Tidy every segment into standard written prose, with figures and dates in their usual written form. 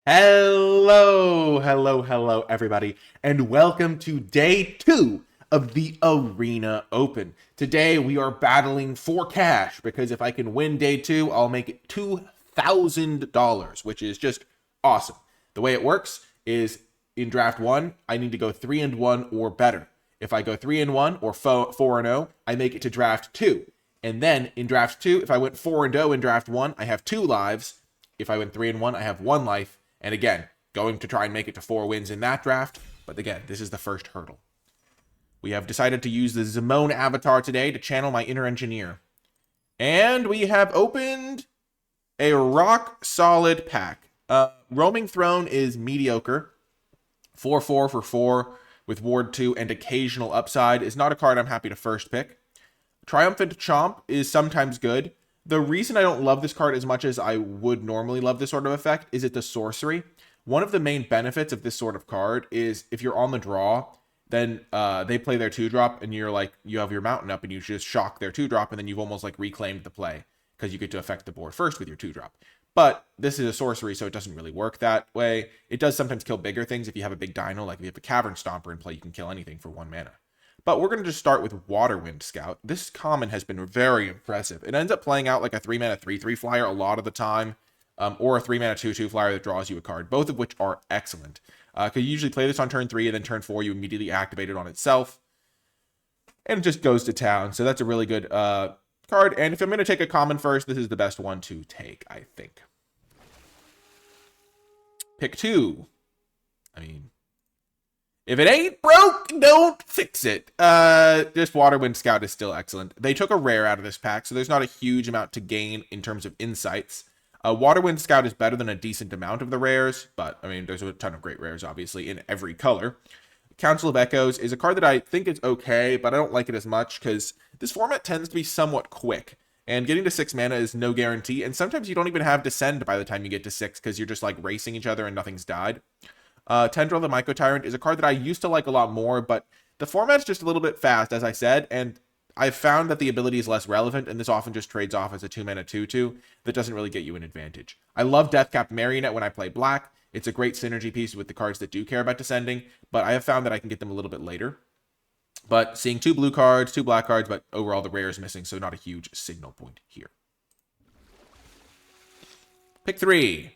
Hello, everybody, and welcome to day 2 of the Arena Open. Today, we are battling for cash, because if I can win day 2, I'll make it $2,000, which is just awesome. The way it works is, in draft 1, I need to go 3-1 or better. If I go 3-1 or 4-0, I make it to draft 2. And then, in draft 2, if I went 4-0 in draft 1, I have 2 lives. If I went 3-1, I have 1 life. And again, going to try and make it to 4 wins in that draft. But again, this is the first hurdle. We have decided to use the Zimone avatar today to channel my inner engineer. And we have opened a rock solid pack. Roaming Throne is mediocre. 4-4 for 4 with Ward 2 and occasional upside is not a card I'm happy to first pick. Triumphant Chomp is sometimes good. The reason I don't love this card as much as I would normally love this sort of effect is it's a sorcery. One of the main benefits of this sort of card is if you're on the draw, then they play their 2-drop and you're like, you have your mountain up and you just shock their 2-drop and then you've almost like reclaimed the play because you get to affect the board first with your 2-drop. But this is a sorcery, so it doesn't really work that way. It does sometimes kill bigger things if you have a big dino, like if you have a Cavern Stomper in play, you can kill anything for 1 mana. But we're going to just start with Waterwind Scout. This common has been very impressive. It ends up playing out like a 3-mana 3/3 flyer a lot of the time, or a 3-mana 2/2 flyer that draws you a card, both of which are excellent. Because you usually play this on turn 3, and then turn 4 you immediately activate it on itself. And it just goes to town. So that's a really good card. And if I'm going to take a common first, this is the best one to take, I think. Pick 2. If it ain't broke, don't fix it. Just Waterwind Scout is still excellent. They took a rare out of this pack, so there's not a huge amount to gain in terms of insights. Waterwind Scout is better than a decent amount of the rares, but, there's a ton of great rares, obviously, in every color. Council of Echoes is a card that I think is okay, but I don't like it as much, because this format tends to be somewhat quick, and getting to 6 mana is no guarantee, and sometimes you don't even have Descend by the time you get to 6, because you're just, like, racing each other and nothing's died. Tendril the Myco Tyrant is a card that I used to like a lot more, but the format's just a little bit fast, as I said, and I've found that the ability is less relevant, and this often just trades off as a 2-mana 2/2 that doesn't really get you an advantage. I love Deathcap Marionette when I play black. It's a great synergy piece with the cards that do care about descending, but I have found that I can get them a little bit later. But seeing 2 blue cards, 2 black cards, but overall the rare is missing, so not a huge signal point here. Pick 3.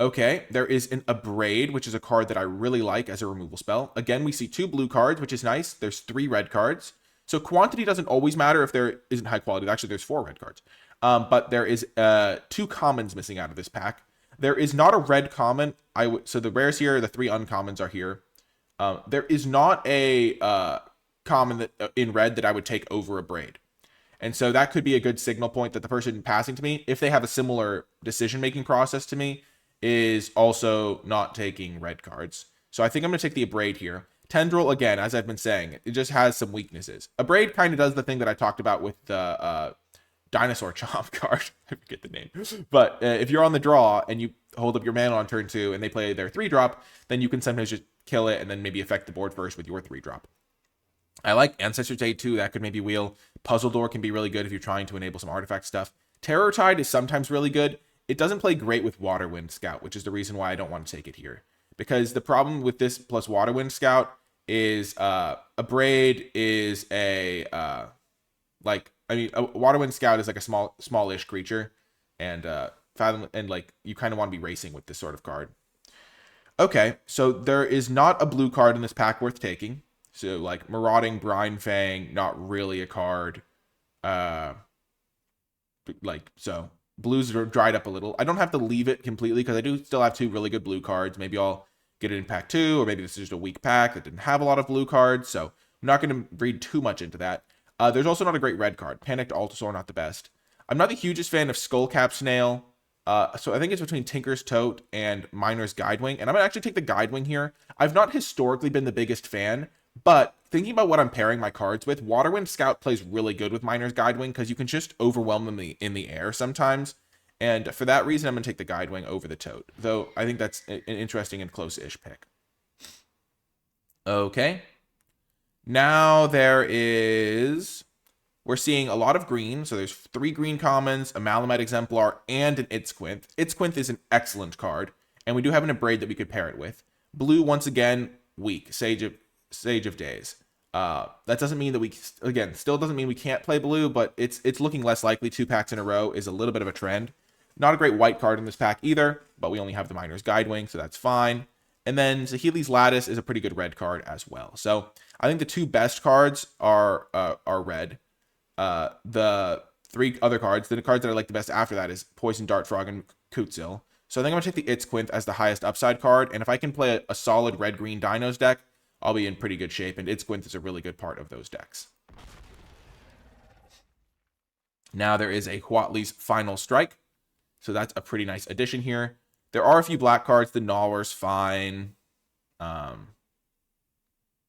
Okay, there is an Abrade, which is a card that I really like as a removal spell. Again, we see 2 blue cards, which is nice. There's 3 red cards. So quantity doesn't always matter if there isn't high quality. Actually, there's 4 red cards. But there is 2 commons missing out of this pack. There is not a red common. So the rares here, the 3 uncommons are here. There is not a common that in red that I would take over Abrade. And so that could be a good signal point that the person passing to me, if they have a similar decision-making process to me, is also not taking red cards. So I think I'm going to take the Abrade here. Tendril, again, as I've been saying, it just has some weaknesses. Abrade kind of does the thing that I talked about with the Dinosaur Chomp card. I forget the name. But if you're on the draw and you hold up your mana on turn 2 and they play their 3-drop, then you can sometimes just kill it and then maybe affect the board first with your 3-drop. I like Ancestor's Aid too. That could maybe wheel. Puzzle Door can be really good if you're trying to enable some artifact stuff. Terror Tide is sometimes really good. It doesn't play great with Waterwind Scout, which is the reason why I don't want to take it here. Because the problem with this plus Waterwind Scout is Abrade is a Waterwind Scout is like a smallish creature, and you kind of want to be racing with this sort of card. Okay, so there is not a blue card in this pack worth taking. So like Marauding Brine Fang, not really a card. So. Blues are dried up a little. I don't have to leave it completely because I do still have 2 really good blue cards. Maybe I'll get it in pack 2, or maybe this is just a weak pack that didn't have a lot of blue cards. So I'm not going to read too much into that. There's also not a great red card. Panicked Altasaur, not the best. I'm not the hugest fan of Skullcap Snail. So I think it's between Tinker's Tote and Miner's Guidewing. And I'm going to actually take the Guidewing here. I've not historically been the biggest fan, but thinking about what I'm pairing my cards with, Waterwind Scout plays really good with Miner's Guidewing because you can just overwhelm them in the air sometimes. And for that reason, I'm going to take the Guidewing over the Tote. Though I think that's an interesting and close-ish pick. Okay. Now we're seeing a lot of green. So there's 3 green commons, a Malamute Exemplar, and an Itzquinth. Itzquinth is an excellent card. And we do have an Abrade that we could pair it with. Blue, once again, weak. Sage of Days. That doesn't mean that we, again, still doesn't mean we can't play blue, but it's looking less likely. 2 packs in a row is a little bit of a trend. Not a great white card in this pack either, but we only have the Miner's Guidewing, so that's fine. And then Saheeli's Lattice is a pretty good red card as well. So I think the 2 best cards are red. The 3 other cards, the cards that I like the best after that is Poison Dart Frog and Kutzil. So I think I'm going to take the Itzquint as the highest upside card, and if I can play a solid red-green Dinos deck, I'll be in pretty good shape, and Itzquint is a really good part of those decks. Now there is a Huatli's Final Strike, so that's a pretty nice addition here. There are a few black cards. The Gnawer's fine.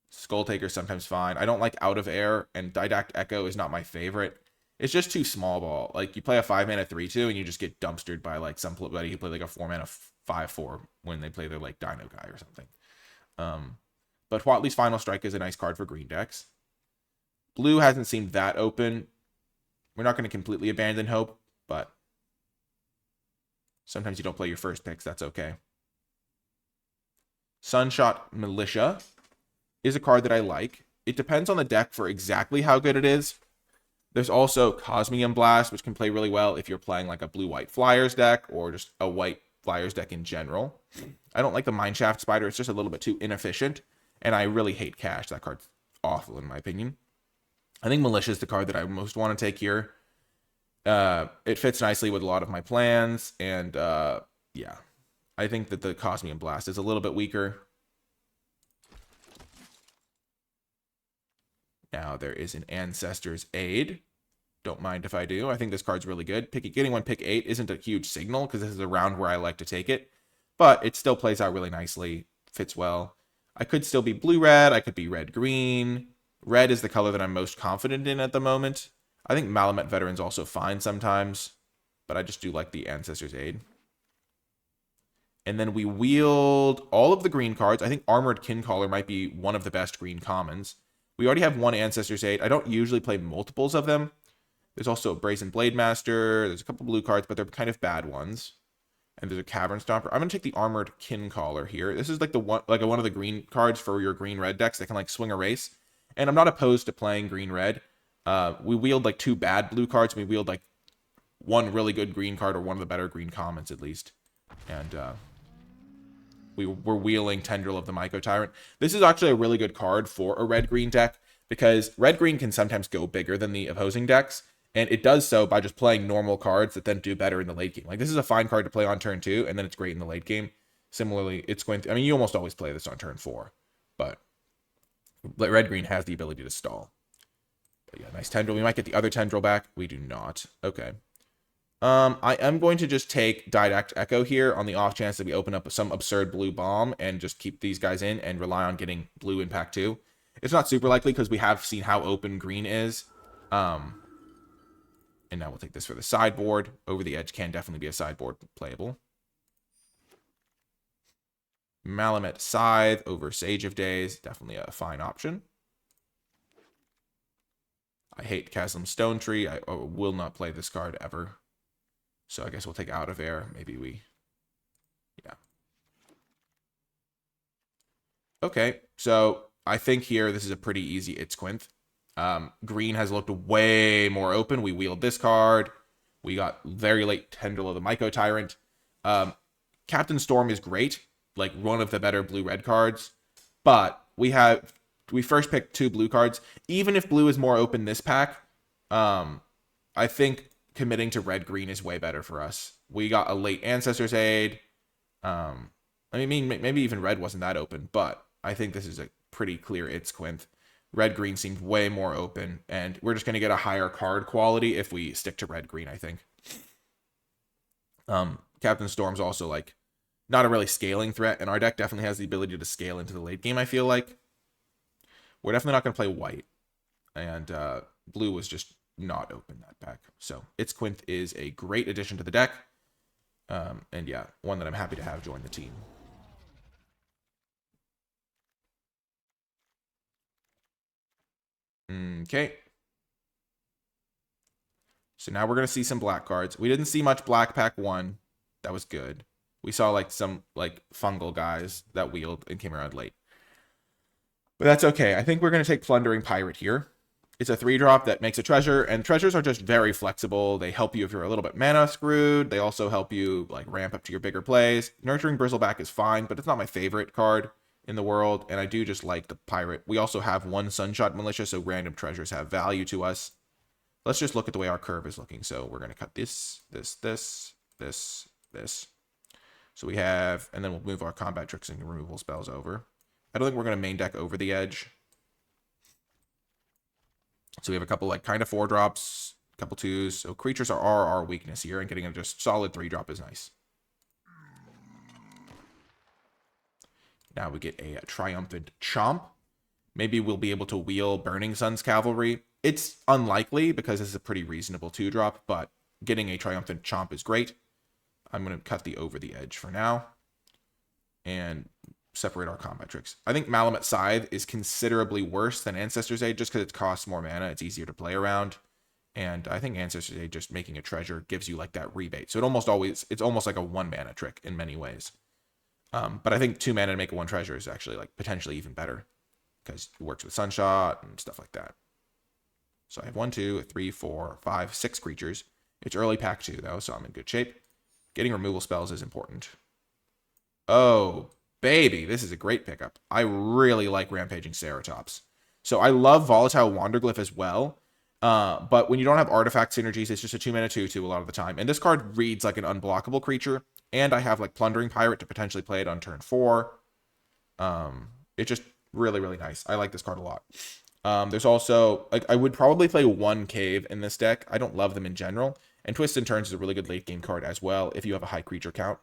Skull Taker's sometimes fine. I don't like Out of Air, and Didactic Echo is not my favorite. It's just too small ball. Like, you play a 5-mana 3/2, and you just get dumpstered by, like, somebody who play, like, a 4-mana 5/4 when they play their, like, Dino guy or something. But Huatli's Final Strike is a nice card for green decks. Blue hasn't seemed that open. We're not going to completely abandon hope, but sometimes you don't play your first picks. That's okay. Sunshot Militia is a card that I like. It depends on the deck for exactly how good it is. There's also Cosmium Blast, which can play really well if you're playing like a blue-white Flyers deck or just a white Flyers deck in general. I don't like the Mineshaft Spider. It's just a little bit too inefficient, and I really hate Cash. That card's awful in my opinion. I think Militia is the card that I most want to take here. It fits nicely with a lot of my plans, and yeah. I think that the Cosmium Blast is a little bit weaker. Now there is an Ancestor's Aid. Don't mind if I do. I think this card's really good. Getting one pick 8 isn't a huge signal because this is a round where I like to take it. But it still plays out really nicely. Fits well. I could still be blue-red. I could be red-green. Red is the color that I'm most confident in at the moment. I think Malamet Veteran's also fine sometimes. But I just do like the Ancestor's Aid. And then we wield all of the green cards. I think Armored Kincaller might be one of the best green commons. We already have one Ancestor's Aid. I don't usually play multiples of them. There's also a Brazen Blade Master. There's a couple blue cards, but they're kind of bad ones. And there's a Cavern Stomper. I'm going to take the Armored Kincaller here. This is like one of the green cards for your green-red decks that can like swing a race. And I'm not opposed to playing green-red. We wield like 2 bad blue cards. And we wield like 1 really good green card or one of the better green commons at least. And we're wheeling Tendril of the Myco Tyrant. This is actually a really good card for a red-green deck because red-green can sometimes go bigger than the opposing decks, and it does so by just playing normal cards that then do better in the late game. Like, this is a fine card to play on turn 2, and then it's great in the late game. Similarly, it's going to... I mean, you almost always play this on turn 4, but red-green has the ability to stall. But yeah, nice Tendril. We might get the other Tendril back. We do not. Okay. I am going to just take Didactic Echo here on the off chance that we open up some absurd blue bomb and just keep these guys in and rely on getting blue in pack 2. It's not super likely because we have seen how open green is. And now we'll take this for the sideboard. Over the Edge can definitely be a sideboard playable. Malamet Scythe over Sage of Days, definitely a fine option. I hate Chasm Stone Tree. I will not play this card ever. So I guess we'll take Out of Air. Maybe we... Yeah. Okay, so I think here this is a pretty easy Itzquint. Green has looked way more open. We wheeled this card. We got very late Tendril of the Myco Tyrant. Captain Storm is great. Like, one of the better blue-red cards. But we first picked 2 blue cards. Even if blue is more open this pack, I think committing to red-green is way better for us. We got a late Ancestor's Aid. I mean, maybe even red wasn't that open, but I think this is a pretty clear Itzquint. Red-green seemed way more open, and we're just going to get a higher card quality if we stick to red-green, I think. Captain Storm's also, like, not a really scaling threat, and our deck definitely has the ability to scale into the late game, I feel like. We're definitely not going to play white, and blue was just not open that pack. So Itzquint is a great addition to the deck. And yeah, one that I'm happy to have join the team. Okay. So now we're going to see some black cards. We didn't see much black pack 1. That was good. We saw like some like fungal guys that wheeled and came around late. But that's okay. I think we're going to take Plundering Pirate here. It's a 3-drop that makes a treasure, and treasures are just very flexible. They help you if you're a little bit mana screwed. They also help you like ramp up to your bigger plays. Nurturing Bristleback is fine, but it's not my favorite card in the world, and I do just like the pirate. We also have 1 Sunshot Militia, so random treasures have value to us. Let's just look at the way our curve is looking. So we're going to cut this. So we have, and then we'll move our combat tricks and removal spells over. I don't think we're going to main deck over the edge. So we have a couple like kind of 4-drops, a couple 2s. So creatures are our weakness here, and getting a just solid 3-drop is nice. Now we get a Triumphant Chomp. Maybe we'll be able to wheel Burning Sun's Cavalry. It's unlikely because this is a pretty reasonable 2-drop, but getting a Triumphant Chomp is great. I'm going to cut the over the edge for now and separate our combat tricks. I think Malamet Scythe is considerably worse than Ancestor's Aid just because it costs more mana. It's easier to play around. And I think Ancestor's Aid, just making a treasure, gives you like that rebate. So it's almost like a 1 mana trick in many ways. But I think 2 mana to make a 1 treasure is actually like potentially even better because it works with Sunshot and stuff like that. So I have 1, 2, 3, 4, 5, 6 creatures. It's early pack 2 though, so I'm in good shape. Getting removal spells is important. Oh, baby, this is a great pickup. I really like Rampaging Ceratops. So I love Volatile Wanderglyph as well. But when you don't have artifact synergies, it's just a 2 mana 2/2 a lot of the time. And this card reads like an unblockable creature. And I have like Plundering Pirate to potentially play it on turn 4. It's just really, really nice. I like this card a lot. There's also, like, I would probably play 1 Cave in this deck. I don't love them in general. And Twist and Turns is a really good late game card as well if you have a high creature count.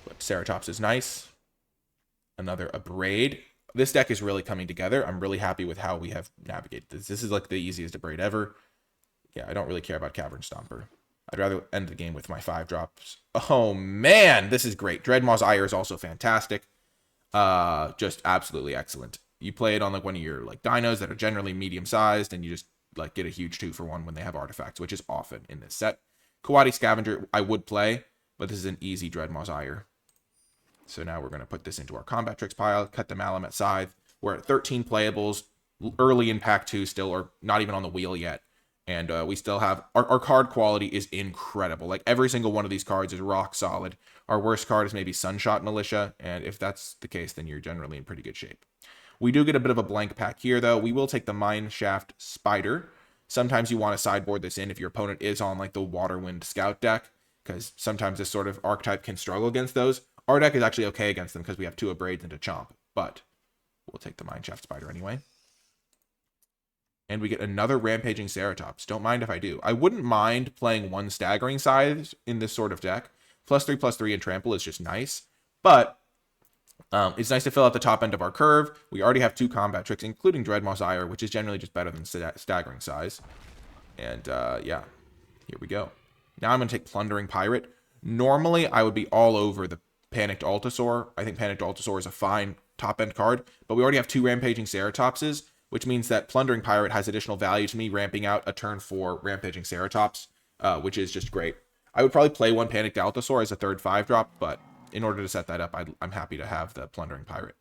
But Ceratops is nice. Another Abrade. This deck is really coming together. I'm really happy with how we have navigated this. This is like the easiest Abrade ever. Yeah, I don't really care about Cavern Stomper. I'd rather end the game with my 5-drops. Oh, man, this is great. Dreadmaw's Ire is also fantastic. Just absolutely excellent. You play it on like one of your like dinos that are generally medium-sized, and you just like get a huge 2-for-1 when they have artifacts, which is often in this set. Kawadi Scavenger, I would play, but this is an easy Dreadmaw's Ire. So now we're going to put this into our combat tricks pile, cut the Malamet Scythe. We're at 13 playables, early in pack 2 still, or not even on the wheel yet. And we still have, our card quality is incredible. Like every single one of these cards is rock solid. Our worst card is maybe Sunshot Militia, and if that's the case, then you're generally in pretty good shape. We do get a bit of a blank pack here, though. We will take the Mineshaft Spider. Sometimes you want to sideboard this in if your opponent is on like the Waterwind Scout deck, because sometimes this sort of archetype can struggle against those. Our deck is actually okay against them because we have 2 Abrades and a Chomp, but we'll take the Mineshaft Spider anyway. And we get another Rampaging Ceratops. Don't mind if I do. I wouldn't mind playing 1 Staggering Scythe in this sort of deck. +3/+3 and Trample is just nice, but it's nice to fill out the top end of our curve. We already have 2 combat tricks, including Dreadmaw's Ire, which is generally just better than Staggering Size. And yeah, here we go. Now I'm going to take Plundering Pirate. Normally, I would be all over the Panicked Altosaur. I think Panicked Altosaur is a fine top end card, but we already have 2 Rampaging Ceratopses, which means that Plundering Pirate has additional value to me, ramping out a turn 4 Rampaging Ceratops, which is just great. I would probably play 1 Panicked Altosaur as a third 5-drop, but in order to set that up, I'm happy to have the Plundering Pirate.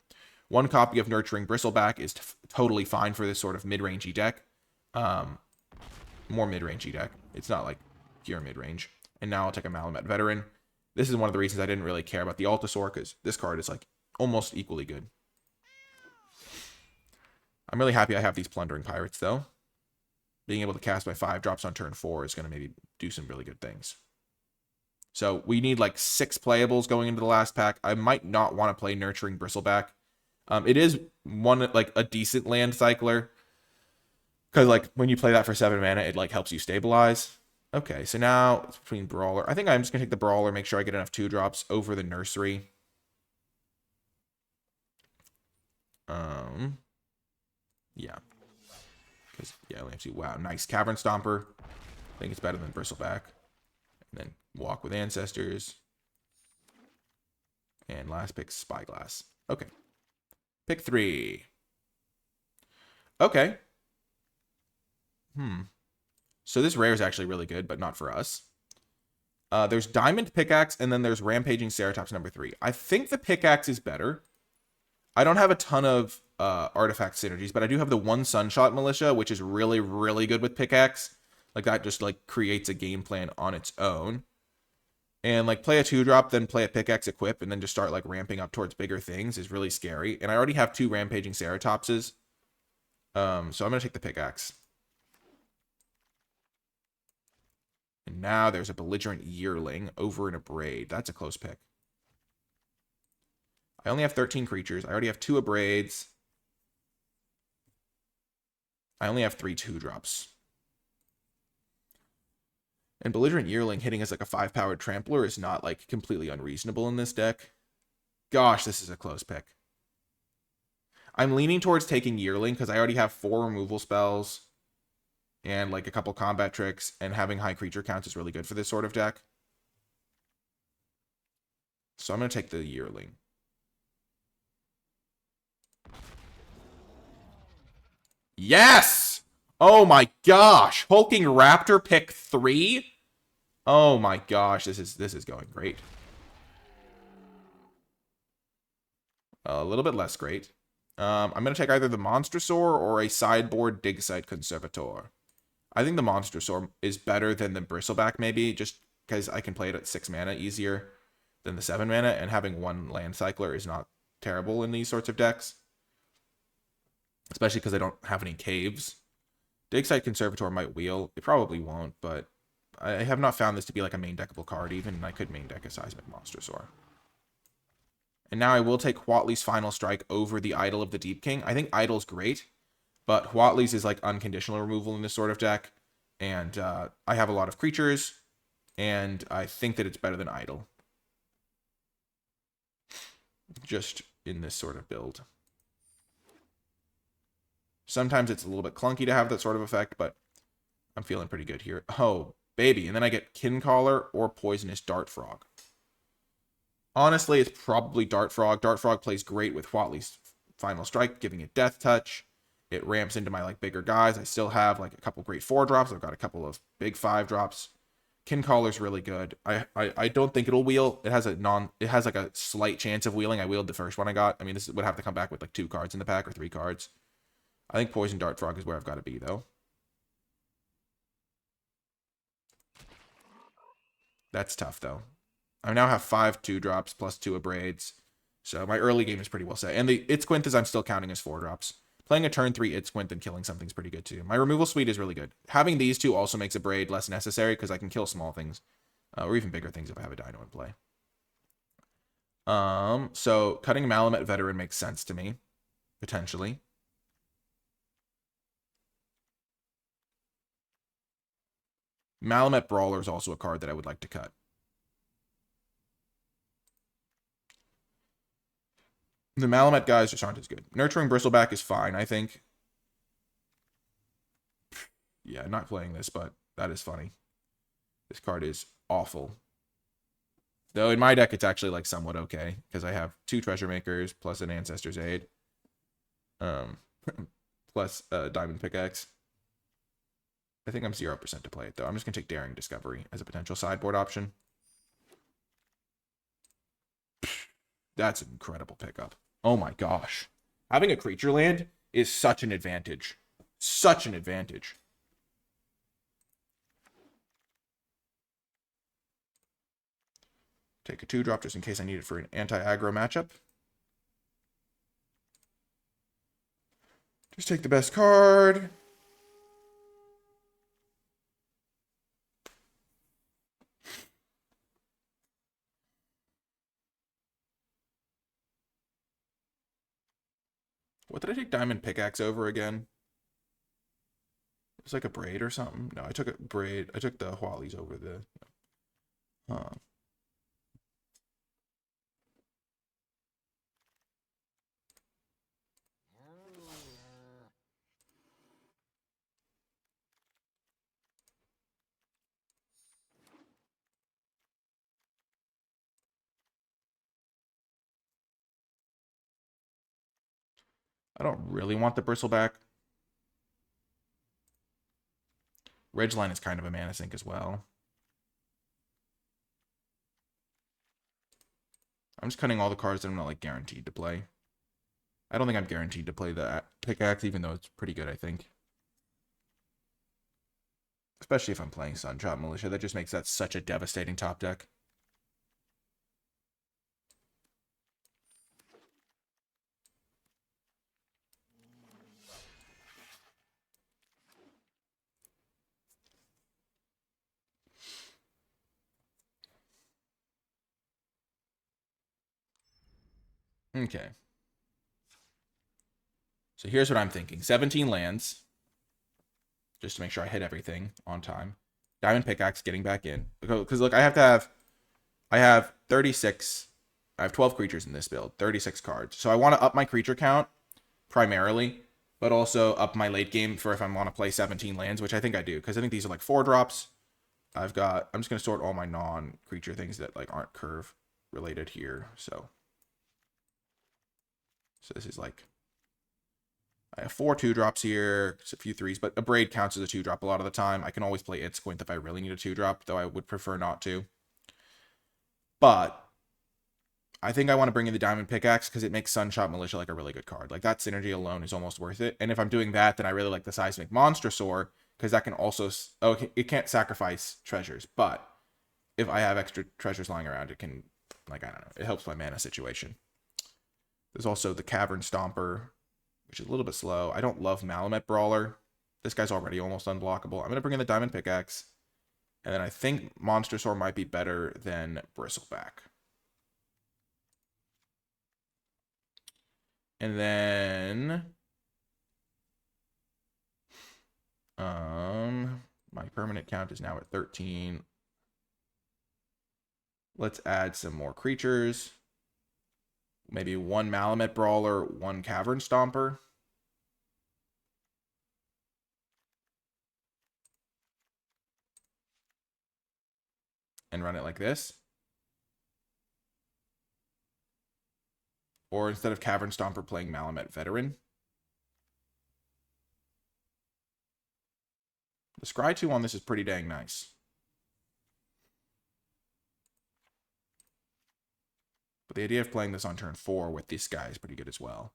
1 copy of Nurturing Bristleback is totally fine for this sort of mid-rangey deck. More mid-rangey deck. It's not like pure mid-range. And now I'll take a Malamet Veteran. This is one of the reasons I didn't really care about the Altosaur, because this card is like almost equally good. I'm really happy I have these Plundering Pirates, though. Being able to cast my 5-drops on turn 4 is going to maybe do some really good things. So we need like 6 playables going into the last pack. I might not want to play Nurturing Bristleback. It is one like a decent land cycler, because like when you play that for 7 mana, it like helps you stabilize. Okay, so now it's between Brawler. I think I'm just gonna take the Brawler, make sure I get enough 2-drops over the Nursery. Yeah. Because yeah, let me see. Wow, nice Cavern Stomper. I think it's better than Bristleback. And then Walk with Ancestors. And last pick, Spyglass. Okay. Pick 3. Okay. So this rare is actually really good, but not for us. There's Diamond Pickaxe, and then there's Rampaging Ceratops number 3. I think the Pickaxe is better. I don't have a ton of artifact synergies, but I do have the one Sunshot Militia, which is really, really good with Pickaxe. Like, that just, like, creates a game plan on its own. And, like, play a 2-drop, then play a Pickaxe equip, and then just start, like, ramping up towards bigger things is really scary. And I already have 2 Rampaging Ceratopses. So I'm going to take the Pickaxe. And now there's a Belligerent Yearling over in a Braid. That's a close pick. I only have 13 creatures. I already have 2 Abrades. I only have 3 2-drops. And Belligerent Yearling hitting as like a 5-powered Trampler is not like completely unreasonable in this deck. Gosh, this is a close pick. I'm leaning towards taking Yearling because I already have 4 removal spells and like a couple combat tricks, and having high creature counts is really good for this sort of deck. So I'm going to take the Yearling. Yes! Oh my gosh! Hulking Raptor pick 3? Oh my gosh, this is going great. A little bit less great. I'm going to take either the Monstrosaur or a sideboard Digsite Conservator. I think the Monstrosaur is better than the Bristleback, maybe, just because I can play it at 6 mana easier than the 7 mana, and having 1 land cycler is not terrible in these sorts of decks. Especially because I don't have any caves. Digsite Conservator might wheel. It probably won't, but I have not found this to be like a main deckable card even, and I could main deck a Seismic Monstrosaur. And now I will take Huatley's Final Strike over the Idol of the Deep King. I think Idol's great, but Huatley's is like unconditional removal in this sort of deck. And I have a lot of creatures, and I think that it's better than Idol. Just in this sort of build. Sometimes it's a little bit clunky to have that sort of effect, but I'm feeling pretty good here. Oh, baby. And then I get Kincaller or Poisonous Dart Frog. Honestly, it's probably Dart Frog. Dart Frog plays great with Huatley's Final Strike, giving it Death Touch. It ramps into my like bigger guys. I still have like a couple great 4-drops. I've got a couple of big 5-drops. Kincaller's really good. I don't think it'll wheel. It has like a slight chance of wheeling. I wheeled the first one I got. I mean, this would have to come back with like 2 cards in the pack or 3 cards. I think Poison Dart Frog is where I've got to be, though. That's tough, though. I now have 5 2-drops plus 2 Abrades. So my early game is pretty well set. And the Itzquinth I'm still counting as 4-drops. Playing a turn 3 Itzquinth and killing something's pretty good, too. My removal suite is really good. Having these 2 also makes Abrade less necessary because I can kill small things. Or even bigger things if I have a Dino in play. So cutting Malamet Veteran makes sense to me. Potentially. Malamet Brawler is also a card that I would like to cut. The Malamet guys just aren't as good. Nurturing Bristleback is fine, I think. Yeah, not playing this, but that is funny. This card is awful. Though in my deck, it's actually like somewhat okay, because I have 2 Treasure Makers plus an Ancestor's Aid. Plus Diamond Pickaxe. I think I'm 0% to play it, though. I'm just going to take Daring Discovery as a potential sideboard option. That's an incredible pickup. Oh my gosh. Having a creature land is such an advantage. Such an advantage. Take a 2-drop just in case I need it for an anti-aggro matchup. Just take the best card. What did I take Diamond Pickaxe over again? It was like a Braid or something. No, I took a Braid. I took the Huatley's over the... I don't really want the Bristleback. Ridgeline is kind of a mana sink as well. I'm just cutting all the cards that I'm not, like, guaranteed to play. I don't think I'm guaranteed to play the pickaxe, even though it's pretty good, I think. Especially if I'm playing Sunshot Militia. That just makes that such a devastating top deck. Okay. So here's what I'm thinking. 17 lands. Just to make sure I hit everything on time. Diamond Pickaxe getting back in. Because look, I have 36. I have 12 creatures in this build. 36 cards. So I want to up my creature count primarily, but also up my late game for if I want to play 17 lands, which I think I do. Because I think these are like 4-drops. I'm just going to sort all my non-creature things that like aren't curve related here. So this is like, I have 4 2-drops here, a few 3s, but a Braid counts as a 2-drop a lot of the time. I can always play Squint if I really need a 2-drop, though I would prefer not to. But I think I want to bring in the Diamond Pickaxe because it makes Sunshot Militia like a really good card. Like that synergy alone is almost worth it. And if I'm doing that, then I really like the Seismic Monstrosaur because that can also, it can't sacrifice treasures, but if I have extra treasures lying around, it can, like, I don't know, it helps my mana situation. There's also the Cavern Stomper, which is a little bit slow. I don't love Malamet Brawler. This guy's already almost unblockable. I'm going to bring in the Diamond Pickaxe. And then I think Monstrosaur might be better than Bristleback. And then... my permanent count is now at 13. Let's add some more creatures. Maybe 1 Malamet Brawler, 1 Cavern Stomper. And run it like this. Or instead of Cavern Stomper, playing Malamet Veteran. The Scry 2 on this is pretty dang nice. But the idea of playing this on turn 4 with this guy is pretty good as well.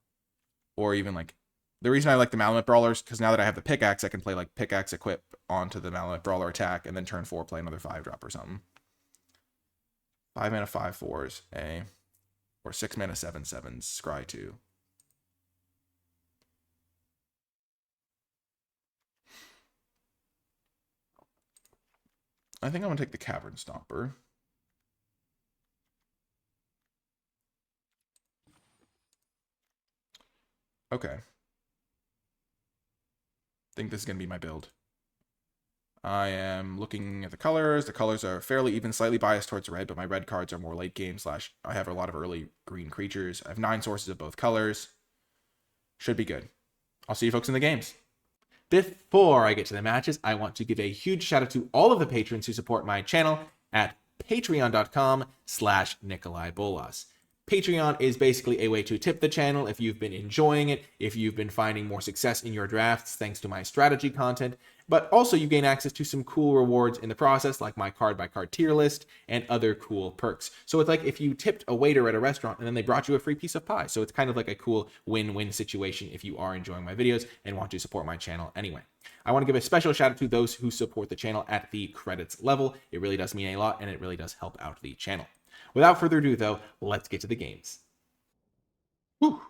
Or even like, the reason I like the Malamet Brawlers, because now that I have the Pickaxe, I can play like Pickaxe Equip onto the Malamet Brawler attack, and then turn 4 play another 5-drop or something. 5 mana 5/4s, or 6 mana 7/7s, Scry 2. I think I'm going to take the Cavern Stomper. Okay. I think this is going to be my build. I am looking at the colors. The colors are fairly even, slightly biased towards red, but my red cards are more late game / I have a lot of early green creatures. I have 9 sources of both colors. Should be good. I'll see you folks in the games. Before I get to the matches, I want to give a huge shout out to all of the patrons who support my channel at patreon.com/NicolaiBolas. Patreon is basically a way to tip the channel if you've been enjoying it, if you've been finding more success in your drafts thanks to my strategy content, but also you gain access to some cool rewards in the process, like my card-by-card tier list and other cool perks. So it's like if you tipped a waiter at a restaurant and then they brought you a free piece of pie. So it's kind of like a cool win-win situation if you are enjoying my videos and want to support my channel anyway. I want to give a special shout out to those who support the channel at the credits level. It really does mean a lot, and it really does help out the channel. Without further ado, though, let's get to the games. Whew.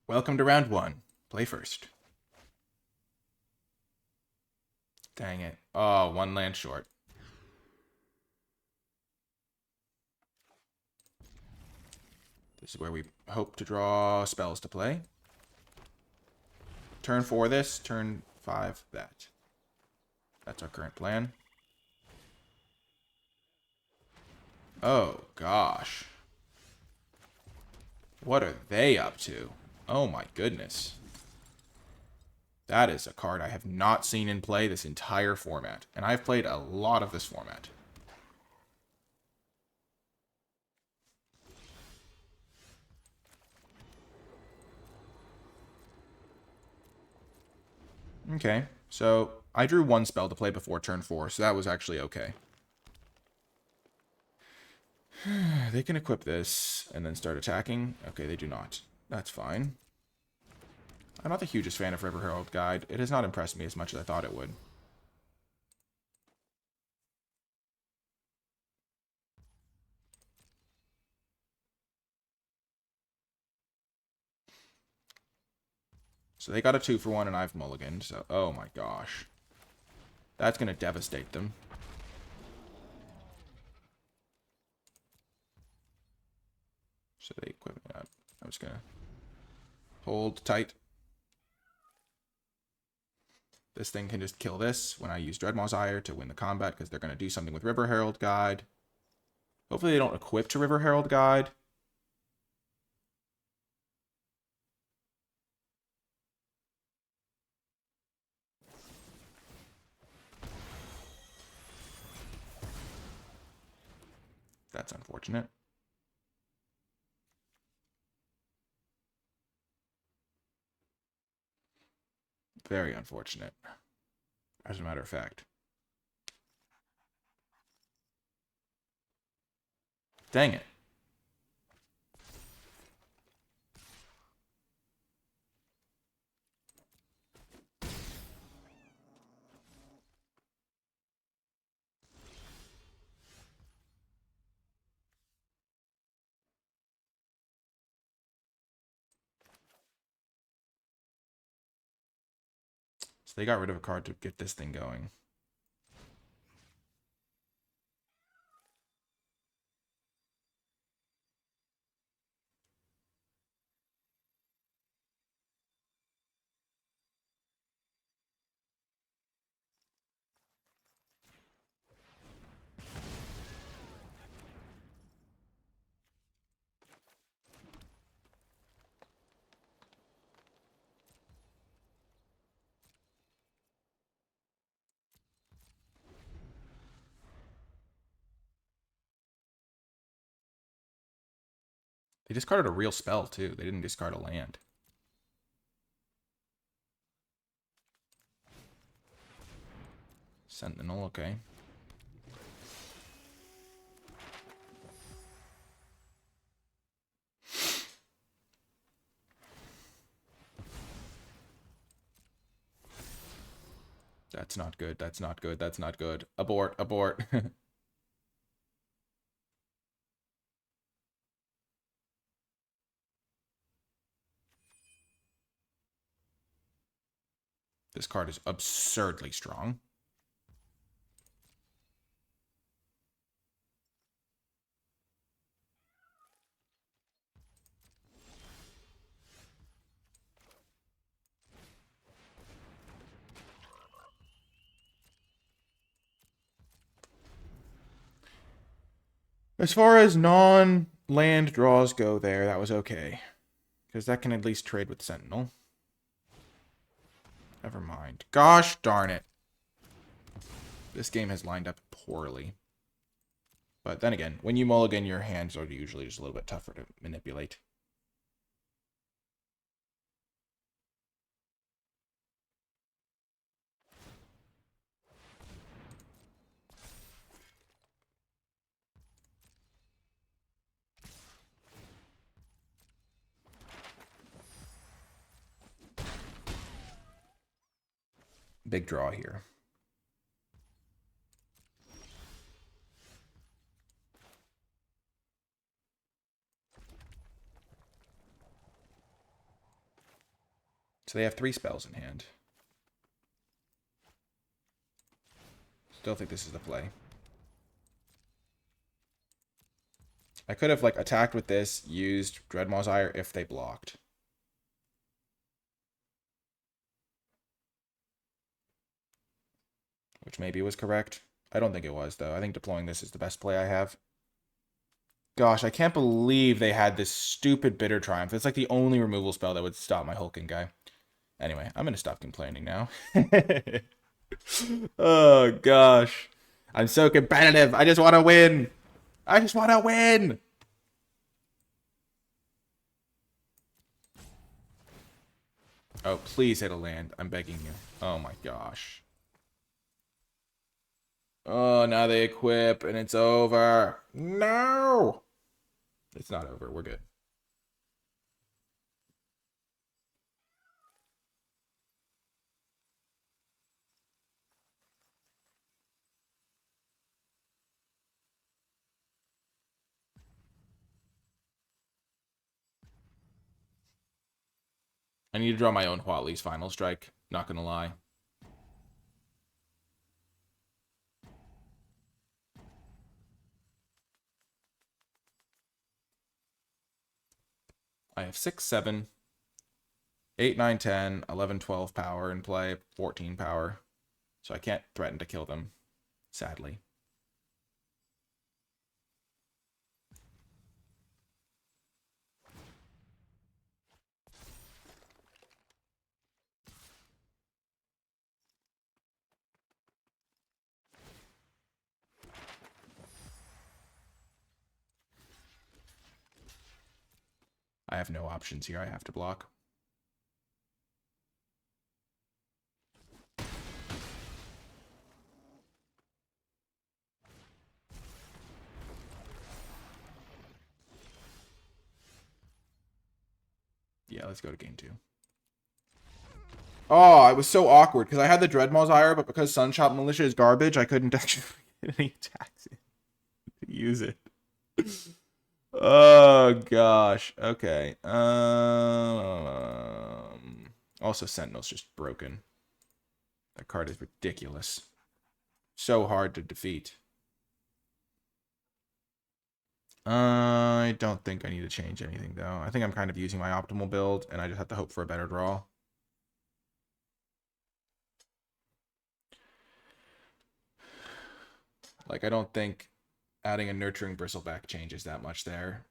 Welcome to round 1. Play first. Dang it. Oh, 1 land short. This is where we hope to draw spells to play. Turn 4 this, turn 5 that. That's our current plan. Oh, gosh. What are they up to? Oh, my goodness. That is a card I have not seen in play this entire format. And I've played a lot of this format. Okay, so I drew 1 spell to play before turn 4, so that was actually okay. They can equip this. and then start attacking. Okay, they do not. That's fine. I'm not the hugest fan of River Herald Guide. It has not impressed me as much as I thought it would. So they got a 2-for-1 and I've mulliganed. So, oh my gosh. That's going to devastate them. So they equip me up. I'm just going to hold tight. This thing can just kill this when I use Dreadmaw's Ire to win the combat because they're going to do something with River Herald Guide. Hopefully they don't equip to River Herald Guide. That's unfortunate. Very unfortunate, as a matter of fact. Dang it. So they got rid of a card to get this thing going. They discarded a real spell, too. They didn't discard a land. Sentinel, okay. That's not good. That's not good. That's not good. Abort. Abort. This card is absurdly strong. As far as non-land draws go there, that was okay. Because that can at least trade with Sentinel. Never mind. Gosh darn it. This game has lined up poorly. But then again, when you mulligan, your hands are usually just a little bit tougher to manipulate. Big draw here. So they have 3 spells in hand. Still think this is the play. I could have like attacked with this, used Dreadmaw's Ire if they blocked. Which maybe was correct. I don't think it was, though. I think deploying this is the best play I have. Gosh, I can't believe they had this stupid Bitter Triumph. It's like the only removal spell that would stop my hulking guy. Anyway, I'm going to stop complaining now. Oh, gosh. I'm so competitive. I just want to win. I just want to win. Oh, please hit a land. I'm begging you. Oh, my gosh. Oh, now they equip and it's over. No! It's not over. We're good. I need to draw my own Huatli's Final Strike. Not gonna lie. I have 6, 7, 8, 9, 10, 11, 12 power in play, 14 power. So I can't threaten to kill them, sadly. I have no options here. I have to block. Yeah, let's go to game 2. Oh, it was so awkward because I had the Dreadmaw's Ire, but because Sunshot Militia is garbage, I couldn't actually get any attacks in to use it. Oh gosh. Okay. Also, Sentinel's just broken. That card is ridiculous. So hard to defeat. I don't think I need to change anything though. I think I'm kind of using my optimal build, and I just have to hope for a better draw. Like, I don't think adding a Nurturing Bristleback changes that much there.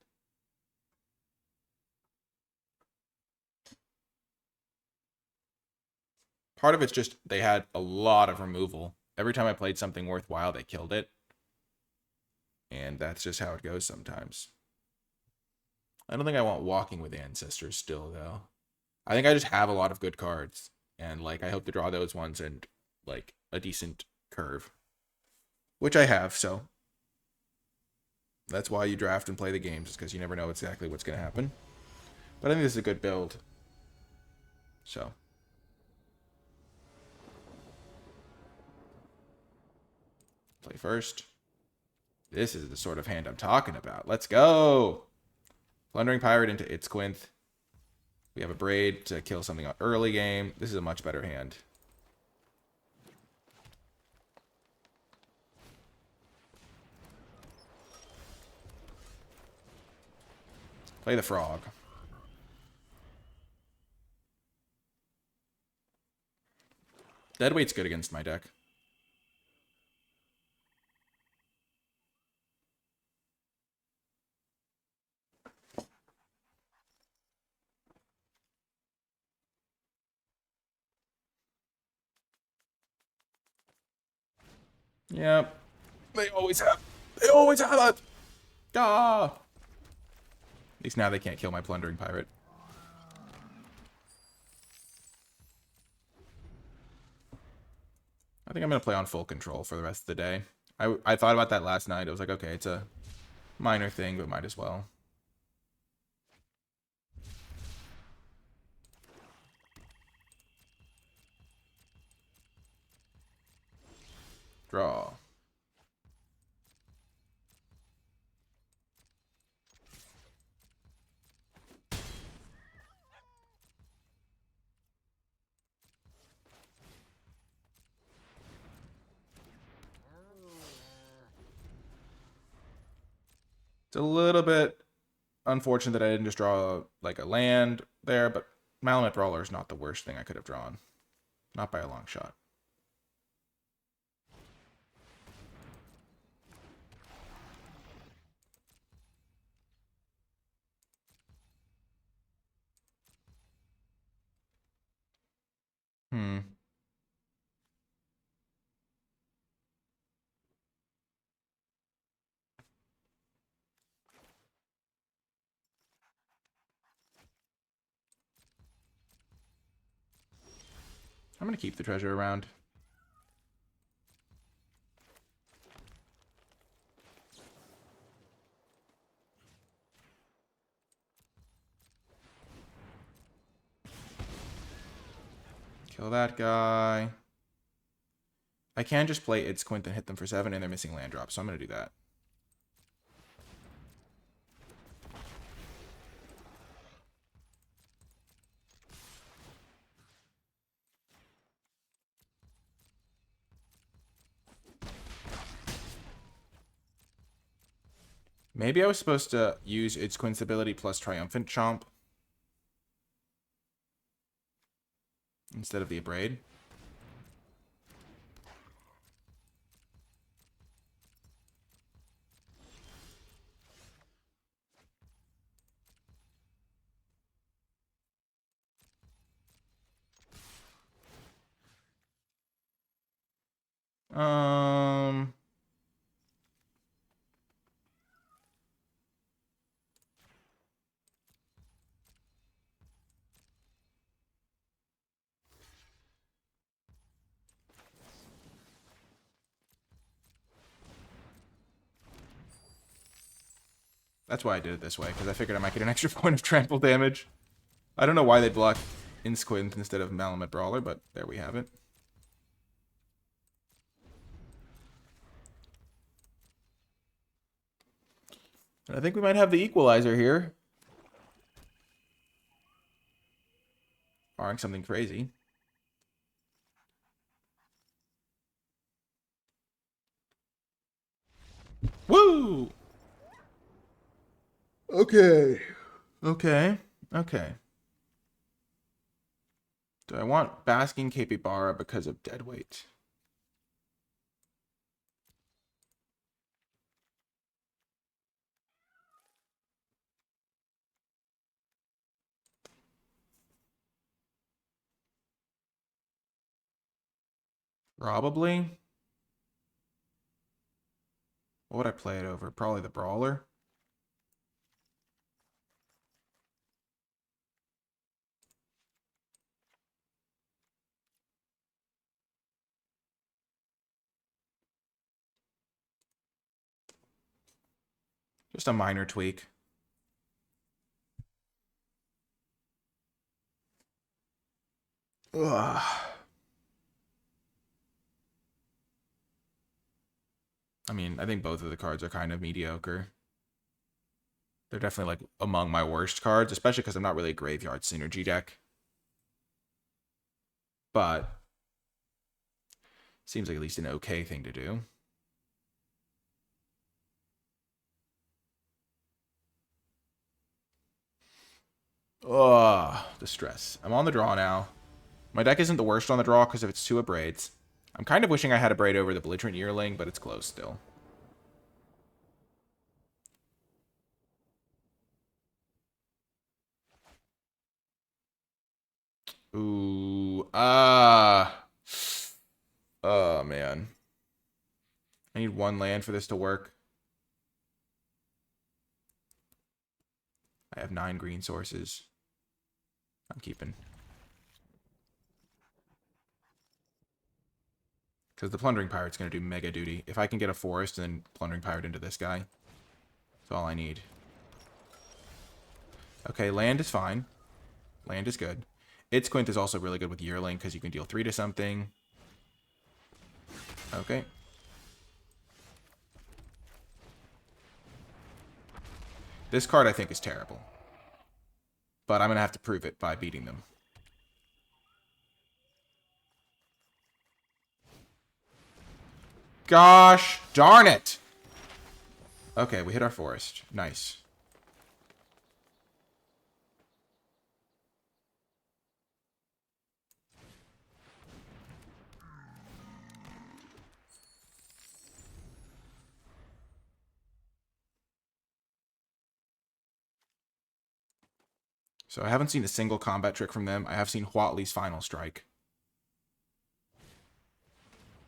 Part of it's just they had a lot of removal. Every time I played something worthwhile, they killed it. And that's just how it goes sometimes. I don't think I want Walking with Ancestors still, though. I think I just have a lot of good cards. And, like, I hope to draw those ones and, like, a decent curve. Which I have, so that's why you draft and play the games, because you never know exactly what's going to happen. But I think this is a good build. So. Play first. This is the sort of hand I'm talking about. Let's go! Plundering Pirate into Itzquinth. We have a Braid to kill something on early game. This is a much better hand. Play the Frog. Deadweight's good against my deck. Yep. They always have. They always have it! Ah! At least now they can't kill my Plundering Pirate. I think I'm going to play on full control for the rest of the day. I thought about that last night. I was like, okay, it's a minor thing, but might as well. Draw. It's a little bit unfortunate that I didn't just draw like a land there, but Malamet Brawler is not the worst thing I could have drawn. Not by a long shot. I'm going to keep the treasure around. Kill that guy. I can just play Itzquint and hit them for 7, and they're missing land drops, so I'm going to do that. Maybe I was supposed to use Itzquint's ability plus Triumphant Chomp instead of the Abrade. That's why I did it this way, because I figured I might get an extra point of trample damage. I don't know why they blocked Itzquint instead of Malamute Brawler, but there we have it. And I think we might have the equalizer here. Barring something crazy. Woo! Okay. Okay. Okay. Do I want Basking Capybara because of Deadweight? Probably. What would I play it over? Probably the Brawler. Just a minor tweak. Ugh. I mean, I think both of the cards are kind of mediocre. They're definitely like among my worst cards, especially because I'm not really a graveyard synergy deck. But seems like at least an okay thing to do. Ugh, the stress. I'm on the draw now. My deck isn't the worst on the draw because of its 2 Abrades. I'm kind of wishing I had a Braid over the Belligerent Yearling, but it's close still. Ooh, oh, man. I need 1 land for this to work. I have 9 green sources. I'm keeping. Because the Plundering Pirate's going to do mega duty. If I can get a forest and then Plundering Pirate into this guy, that's all I need. Okay, land is fine. Land is good. Itzquint is also really good with Yearling because you can deal 3 to something. Okay. This card I think is terrible. But I'm going to have to prove it by beating them. Gosh darn it! Okay, we hit our forest. Nice. So I haven't seen a single combat trick from them. I have seen Huatley's Final Strike.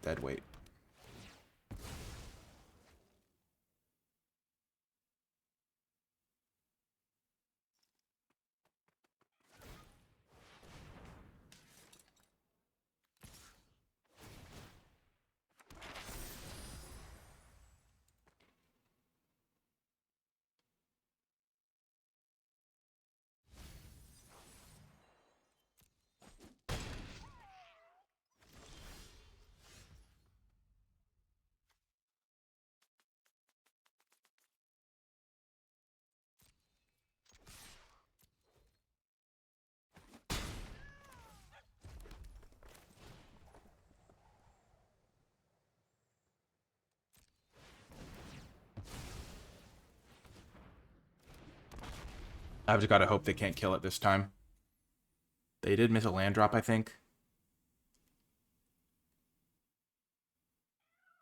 Deadweight. I've just got to hope they can't kill it this time. They did miss a land drop, I think.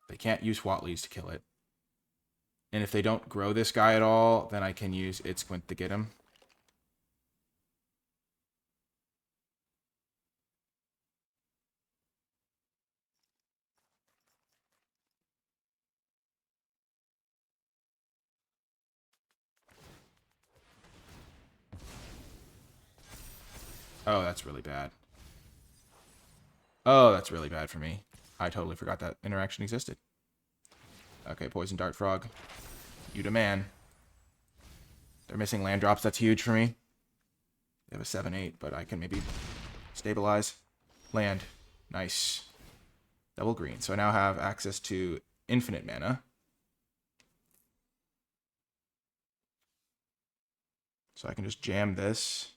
They can't use Watley's to kill it. And if they don't grow this guy at all, then I can use Itzquint to get him. Oh, that's really bad. Oh, that's really bad for me. I totally forgot that interaction existed. Okay, Poison Dart Frog. You demand. They're missing land drops. That's huge for me. They have a 7-8, but I can maybe stabilize. Land. Nice. Double green. So I now have access to infinite mana. So I can just jam this.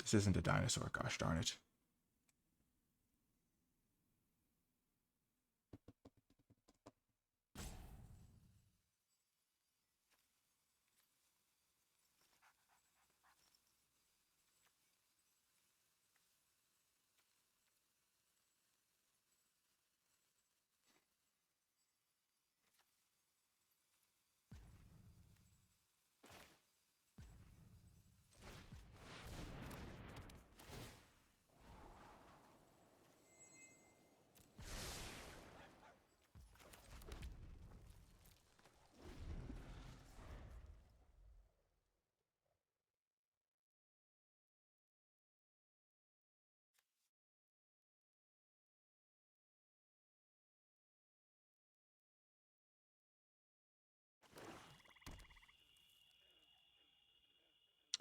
This isn't a dinosaur, gosh darn it.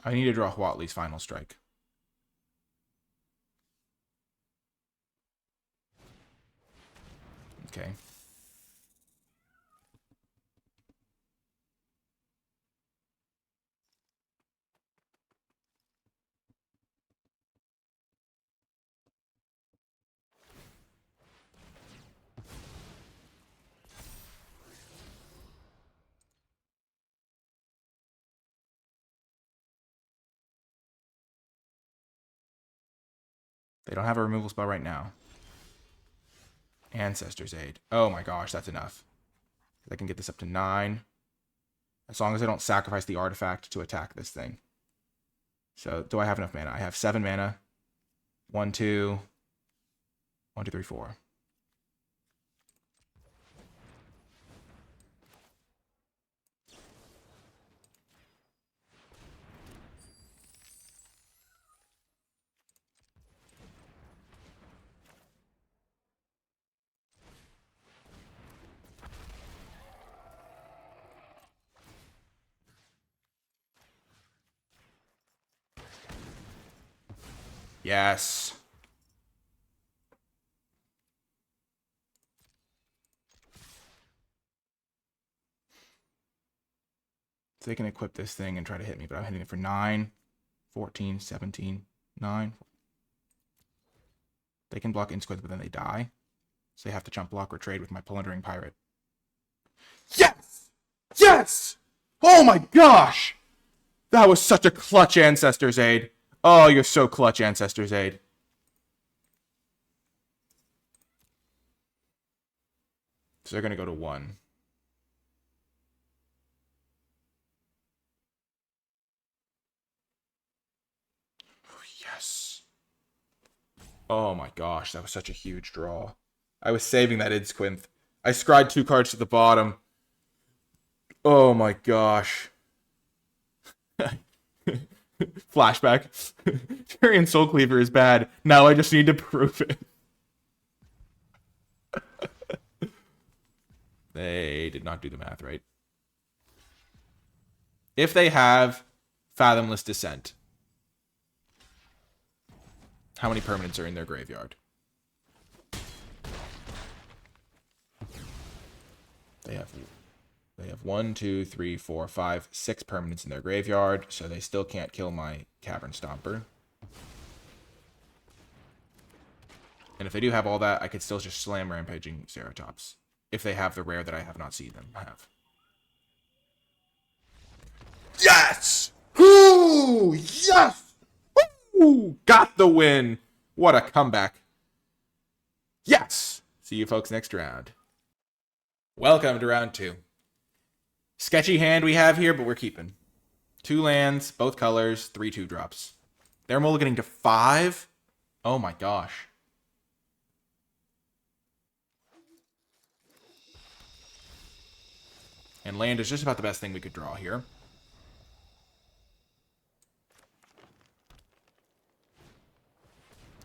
I need to draw Watley's Final Strike. Okay. They don't have a removal spell right now. Ancestor's Aid. Oh my gosh, that's enough. I can get this up to 9. As long as I don't sacrifice the artifact to attack this thing. So, do I have enough mana? I have 7 mana. 1, 2. 1, 2, 3, 4. Yes. So they can equip this thing and try to hit me, but I'm hitting it for 9, 14, 17, 9. They can block Insquith, but then they die. So they have to jump block or trade with my Plundering Pirate. Yes! Yes! Oh my gosh! That was such a clutch Ancestor's Aid. Oh, you're so clutch, Ancestor's Aid. So they're going to go to 1. Oh, yes. Oh my gosh, that was such a huge draw. I was saving that Idsquinth. I scryed 2 cards to the bottom. Oh my gosh. Flashback. Tyrion Soulcleaver is bad. Now I just need to prove it. They did not do the math right. If they have Fathomless Descent, how many permanents are in their graveyard? They have 1, 2, 3, 4, 5, 6 permanents in their graveyard, so they still can't kill my Cavern Stomper. And if they do have all that, I could still just slam Rampaging Ceratops. If they have the rare that I have not seen them have. Yes! Ooh, yes! Ooh, got the win. What a comeback. Yes! See you folks next round. Welcome to round 2. Sketchy hand we have here, but we're keeping. 2 lands, both colors, 3 2-drops. They're mulliganing to 5? Oh my gosh. And land is just about the best thing we could draw here.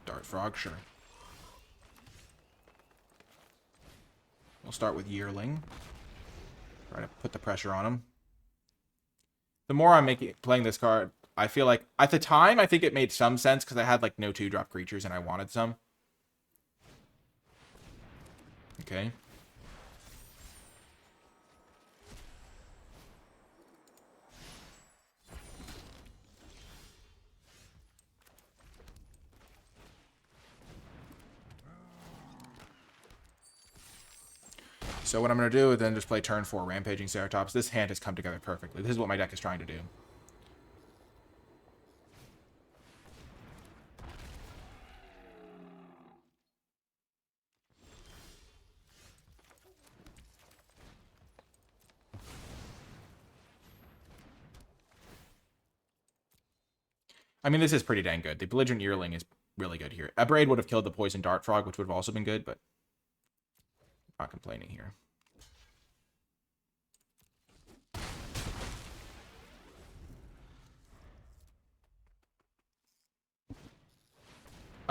Dart Frog, sure. We'll start with Yearling. Try to put the pressure on him. The more I'm playing this card, I feel like, at the time, I think it made some sense because I had like no 2-drop creatures and I wanted some. Okay. So what I'm going to do is then just play turn 4 Rampaging Ceratops. This hand has come together perfectly. This is what my deck is trying to do. I mean, this is pretty dang good. The Belligerent Yearling is really good here. Abrade would have killed the Poison Dart Frog, which would have also been good, but I'm not complaining here.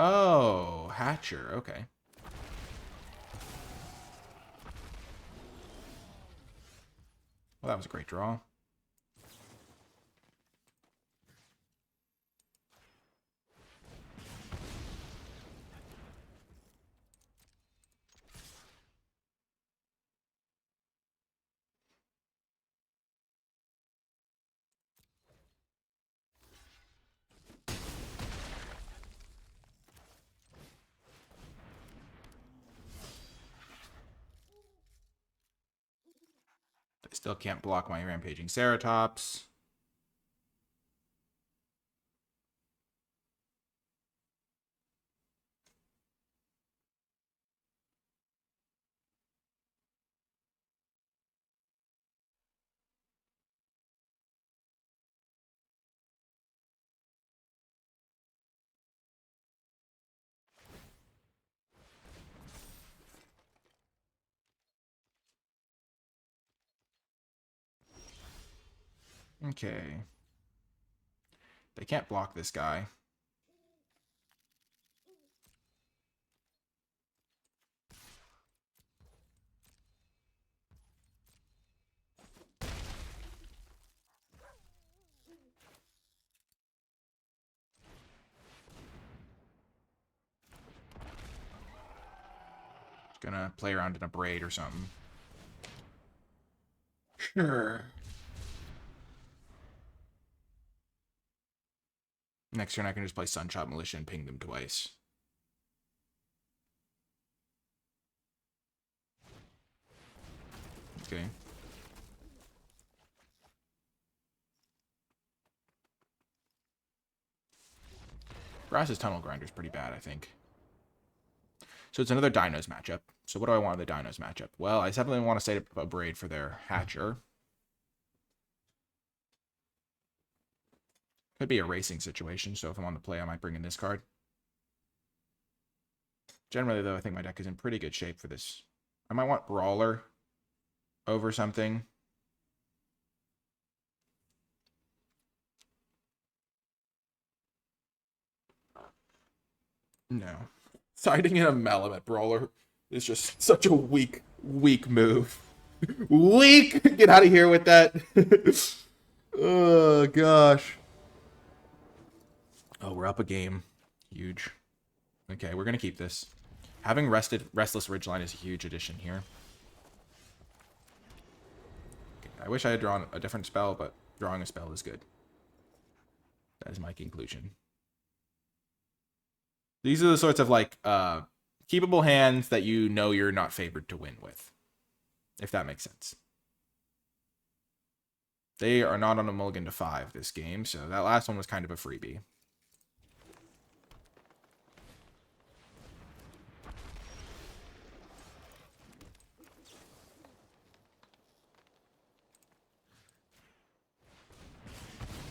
Oh, Hatcher. Okay. Well, that was a great draw. I still can't block my Rampaging Ceratops. Okay. They can't block this guy. Gonna play around in a Braid or something. Sure. Next turn I can just play Sunshot Militia and ping them twice. Okay. Grass's Tunnel Grinder is pretty bad, I think. So it's another Dinos matchup. So what do I want in the Dinos matchup? Well, I definitely want to set up a Braid for their Hatcher. Could be a racing situation, so if I want to play, I might bring in this card. Generally, though, I think my deck is in pretty good shape for this. I might want Brawler over something. No. Siding in a Malamet Brawler is just such a weak move. Weak! Get out of here with that. Oh, gosh. Oh, we're up a game. Huge. Okay, we're going to keep this. Having Restless Ridgeline is a huge addition here. Okay, I wish I had drawn a different spell, but drawing a spell is good. That is my conclusion. These are the sorts of, like, keepable hands that you know you're not favored to win with, if that makes sense. They are not on a mulligan to 5 this game, so that last one was kind of a freebie.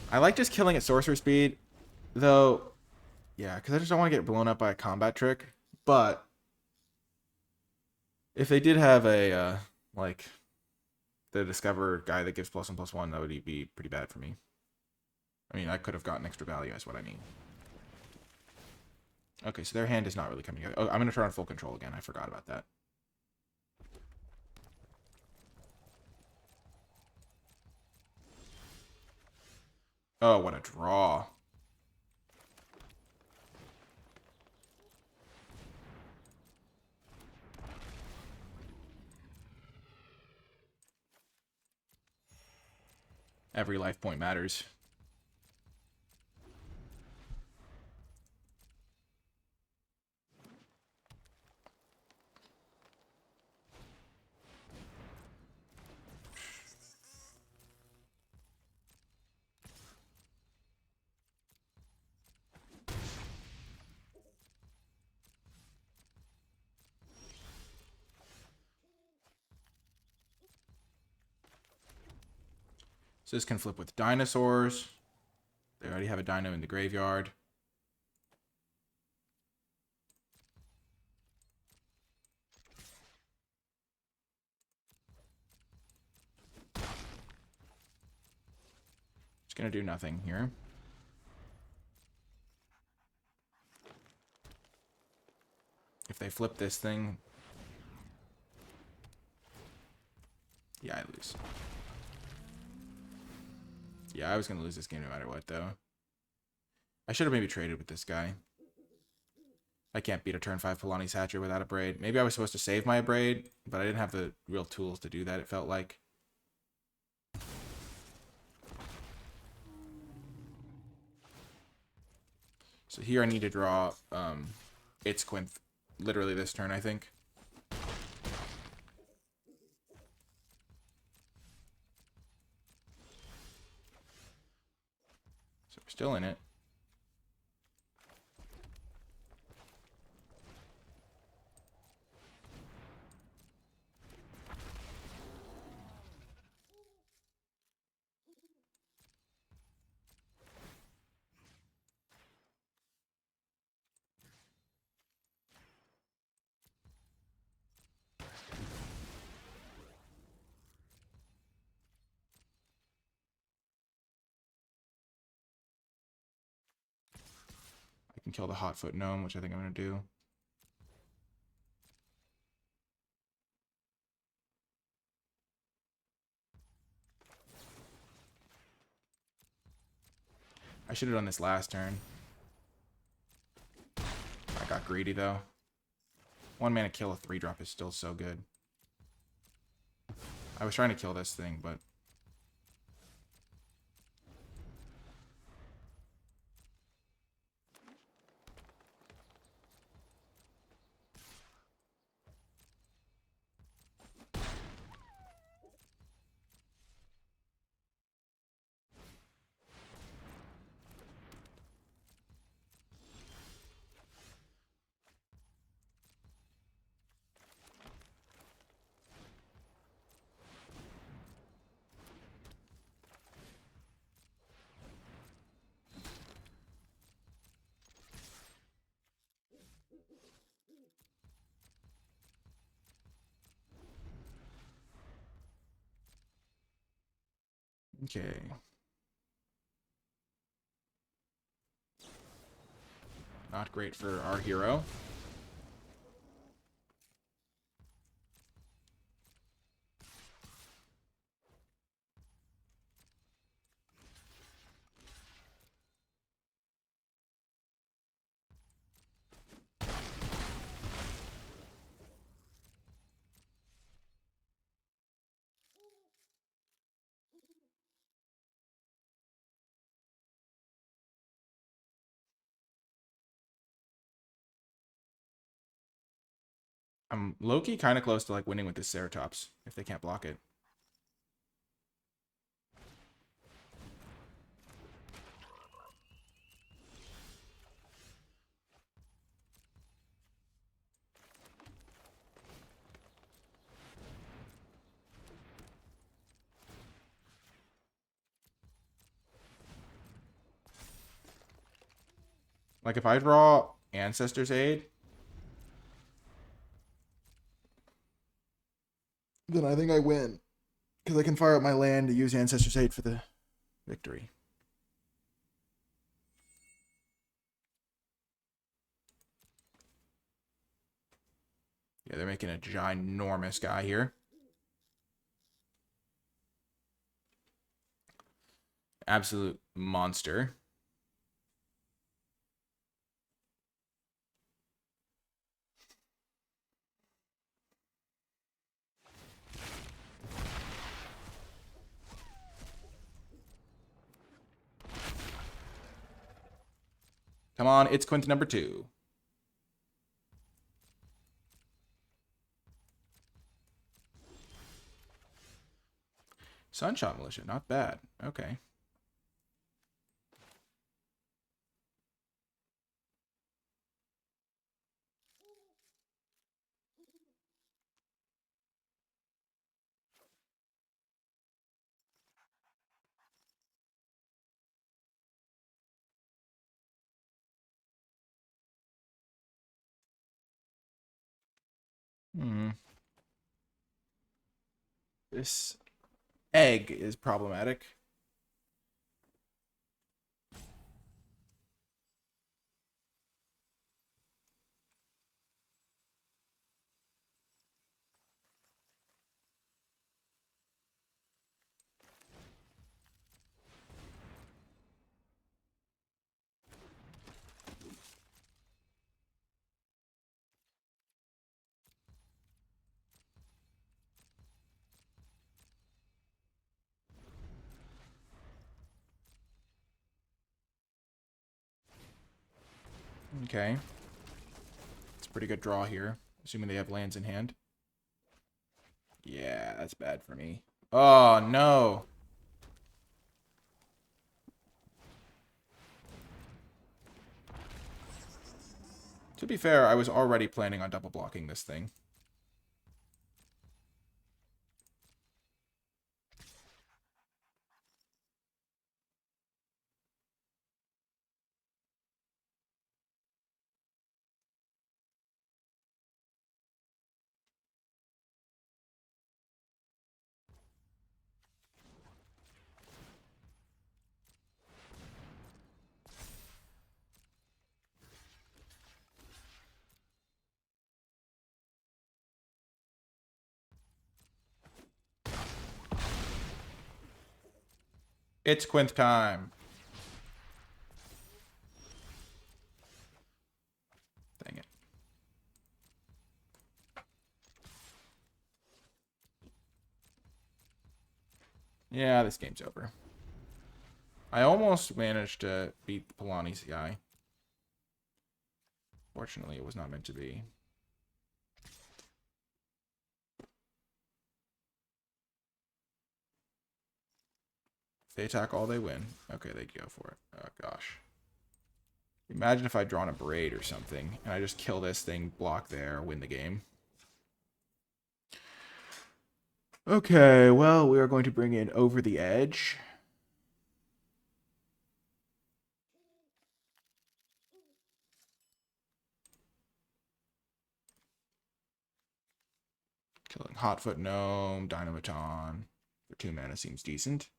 I like just killing at sorcerer speed, though. Yeah, because I just don't want to get blown up by a combat trick. But if they did have a, like, the Discover guy that gives +1/+1, that would be pretty bad for me. I mean, I could have gotten extra value, is what I mean. Okay, so their hand is not really coming together. Oh, I'm going to turn on full control again. I forgot about that. Oh, what a draw. Every life point matters. So this can flip with dinosaurs. They already have a dino in the graveyard. It's going to do nothing here. If they flip this thing... Yeah, I lose. Yeah, I was going to lose this game no matter what, though. I should have maybe traded with this guy. I can't beat a turn 5 Polani's Hatcher without a Braid. Maybe I was supposed to save my Braid, but I didn't have the real tools to do that, it felt like. So here I need to draw Itzquinth literally this turn, I think. So we're still in it. I can kill the Hotfoot Gnome, which I think I'm going to do. I should have done this last turn. I got greedy, though. 1 mana kill a 3-drop is still so good. I was trying to kill this thing, but... Okay. Not great for our hero. I'm low-key kind of close to like winning with this Ceratops if they can't block it. Like, if I draw Ancestor's Aid, then I think I win. Because I can fire up my land to use Ancestor's Aid for the victory. Yeah, they're making a ginormous guy here. Absolute monster. Come on, it's Quinth number 2. Sunshot Militia, not bad. Okay. This egg is problematic. Okay. It's a pretty good draw here, assuming they have lands in hand. Yeah, that's bad for me. Oh, no. To be fair, I was already planning on double blocking this thing. It's Quinth time. Dang it. Yeah, this game's over. I almost managed to beat the Polani's guy. Fortunately, it was not meant to be. If they attack all, they win. Okay, they go for it. Oh, gosh. Imagine if I'd drawn a Braid or something, and I just kill this thing, block there, win the game. Okay, well, we are going to bring in Over the Edge. Killing Hotfoot Gnome, Dynamaton. For 2 mana seems decent.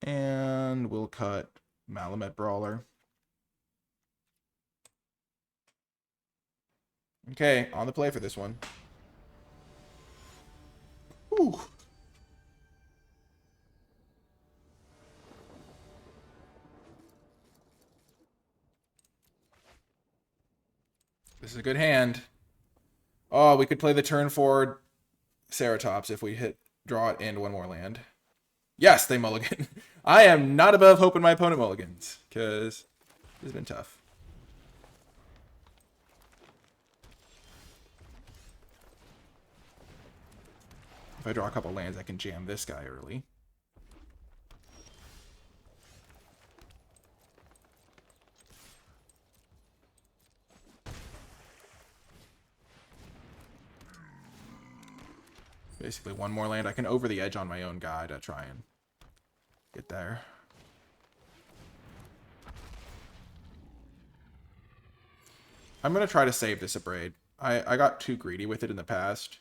And we'll cut Malamet Brawler. Okay, on the play for this one. Whew. This is a good hand. Oh, we could play the turn forward Ceratops if we draw it and one more land. Yes, they mulligan. I am not above hoping my opponent mulligans, because this has been tough. If I draw a couple lands, I can jam this guy early. Basically, one more land. I can over the edge on my own guy to try and get there. I'm going to try to save this Abrade. I got too greedy with it in the past.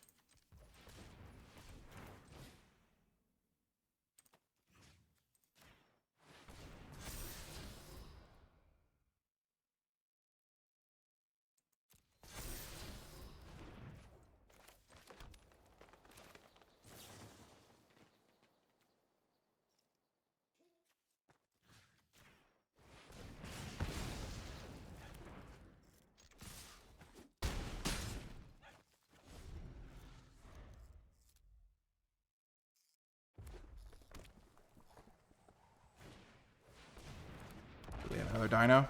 Another dino.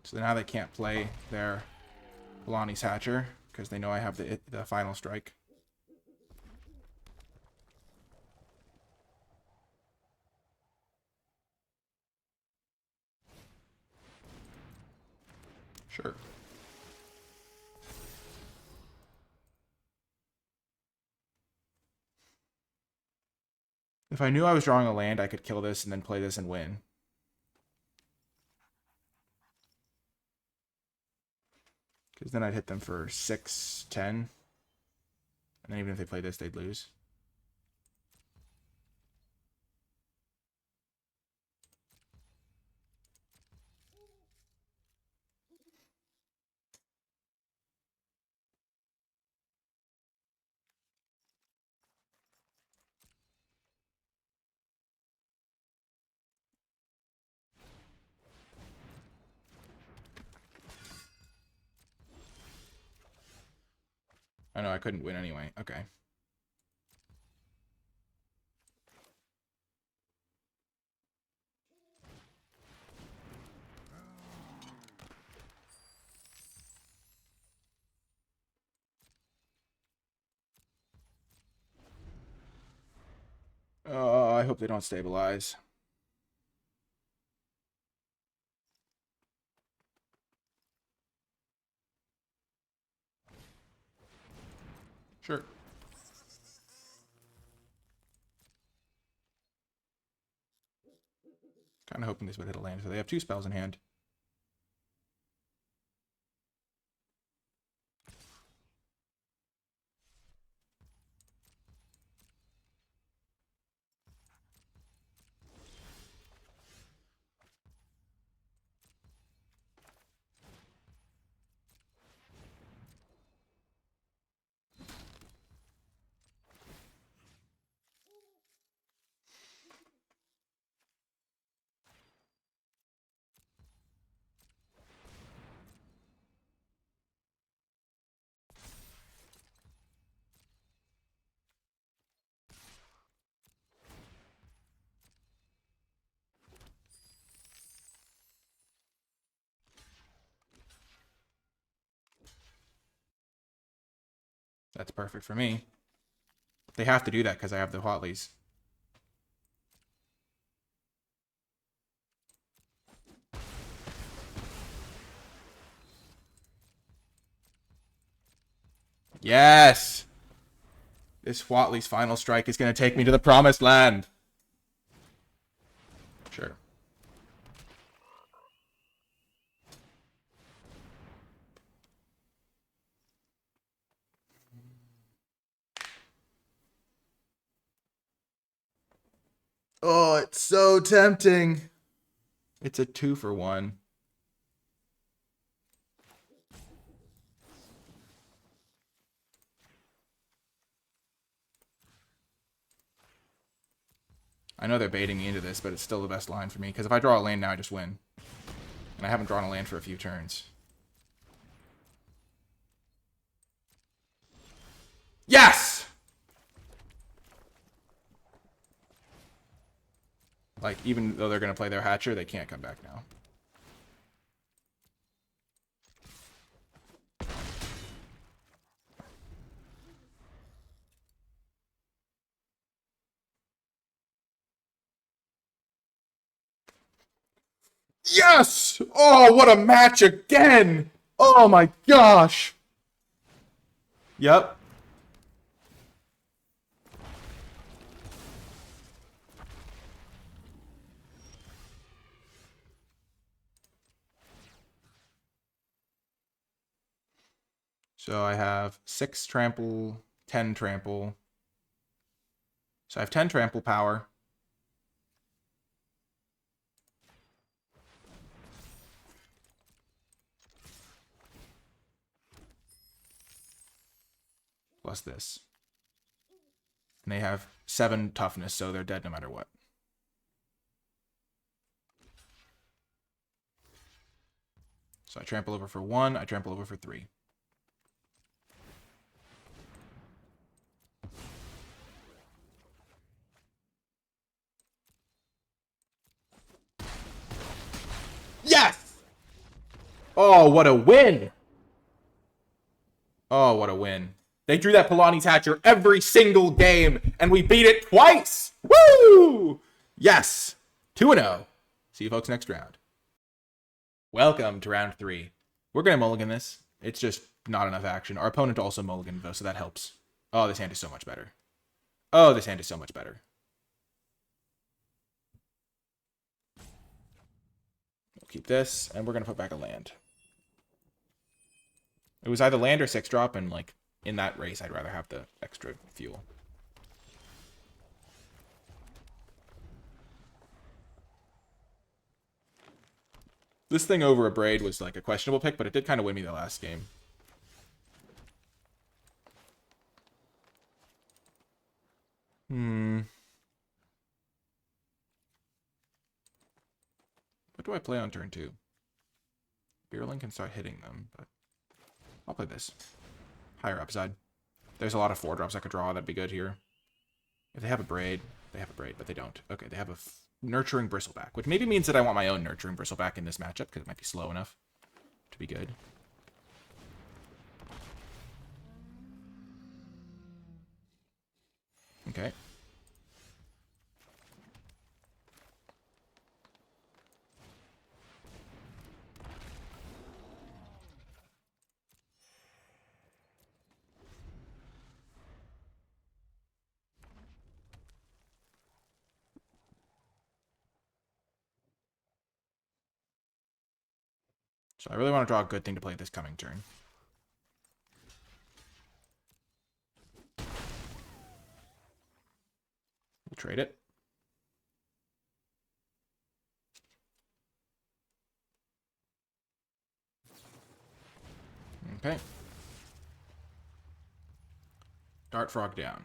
So now they can't play their Lonnie's Hatcher because they know I have the final strike. Sure. If I knew I was drawing a land, I could kill this and then play this and win. Because then I'd hit them for 6, 10. And then even if they play this, they'd lose. Oh no, I couldn't win anyway. Okay. Oh, I hope they don't stabilize. Sure. Kind of hoping this would hit a land, so they have 2 spells in hand. That's perfect for me. They have to do that because I have the Hotleys. Yes! This Whatley's final strike is going to take me to the promised land. Sure. Oh, it's so tempting. It's a 2-for-1. I know they're baiting me into this, but it's still the best line for me. Because if I draw a land now, I just win. And I haven't drawn a land for a few turns. Yes! Like, even though they're going to play their Hatcher, they can't come back now. Yes! Oh, what a match again! Oh my gosh! Yep. So I have 6 trample, 10 trample. So I have 10 trample power. Plus this. And they have 7 toughness, so they're dead no matter what. So I trample over for 1, I trample over for 3. Yes! Oh, what a win! Oh, what a win. They drew that Polani's Hatcher every single game, and we beat it twice! Woo! Yes! 2-0. See you folks next round. Welcome to round 3. We're going to mulligan this. It's just not enough action. Our opponent also mulliganed, though, so that helps. Oh, this hand is so much better. Oh, this hand is so much better. We'll keep this, and we're going to put back a land. It was either land or 6-drop, and, like, in that race, I'd rather have the extra fuel. This thing over a Braid was, like, a questionable pick, but it did kind of win me the last game. What do I play on turn 2? Beerling can start hitting them, but I'll play this. Higher upside. There's a lot of 4-drops I could draw. That'd be good here. If they have a Braid, they have a Braid, but they don't. Okay, they have a Nurturing Bristleback, which maybe means that I want my own Nurturing Bristleback in this matchup, because it might be slow enough to be good. Okay. So I really want to draw a good thing to play this coming turn. We'll trade it. Okay. Dart Frog down.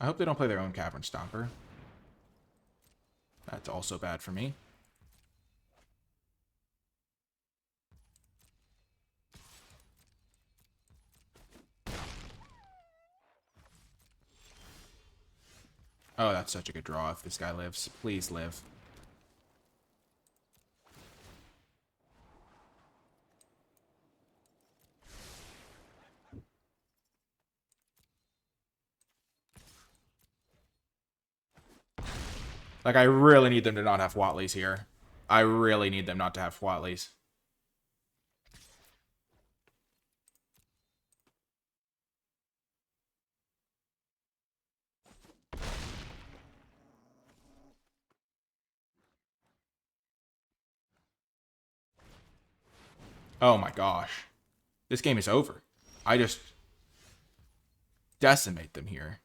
I hope they don't play their own Cavern Stomper. That's also bad for me. Oh, that's such a good draw if this guy lives. Please live. Like, I really need them to not have Watleys here. I really need them not to have Watleys. Oh my gosh. This game is over. I just decimate them here.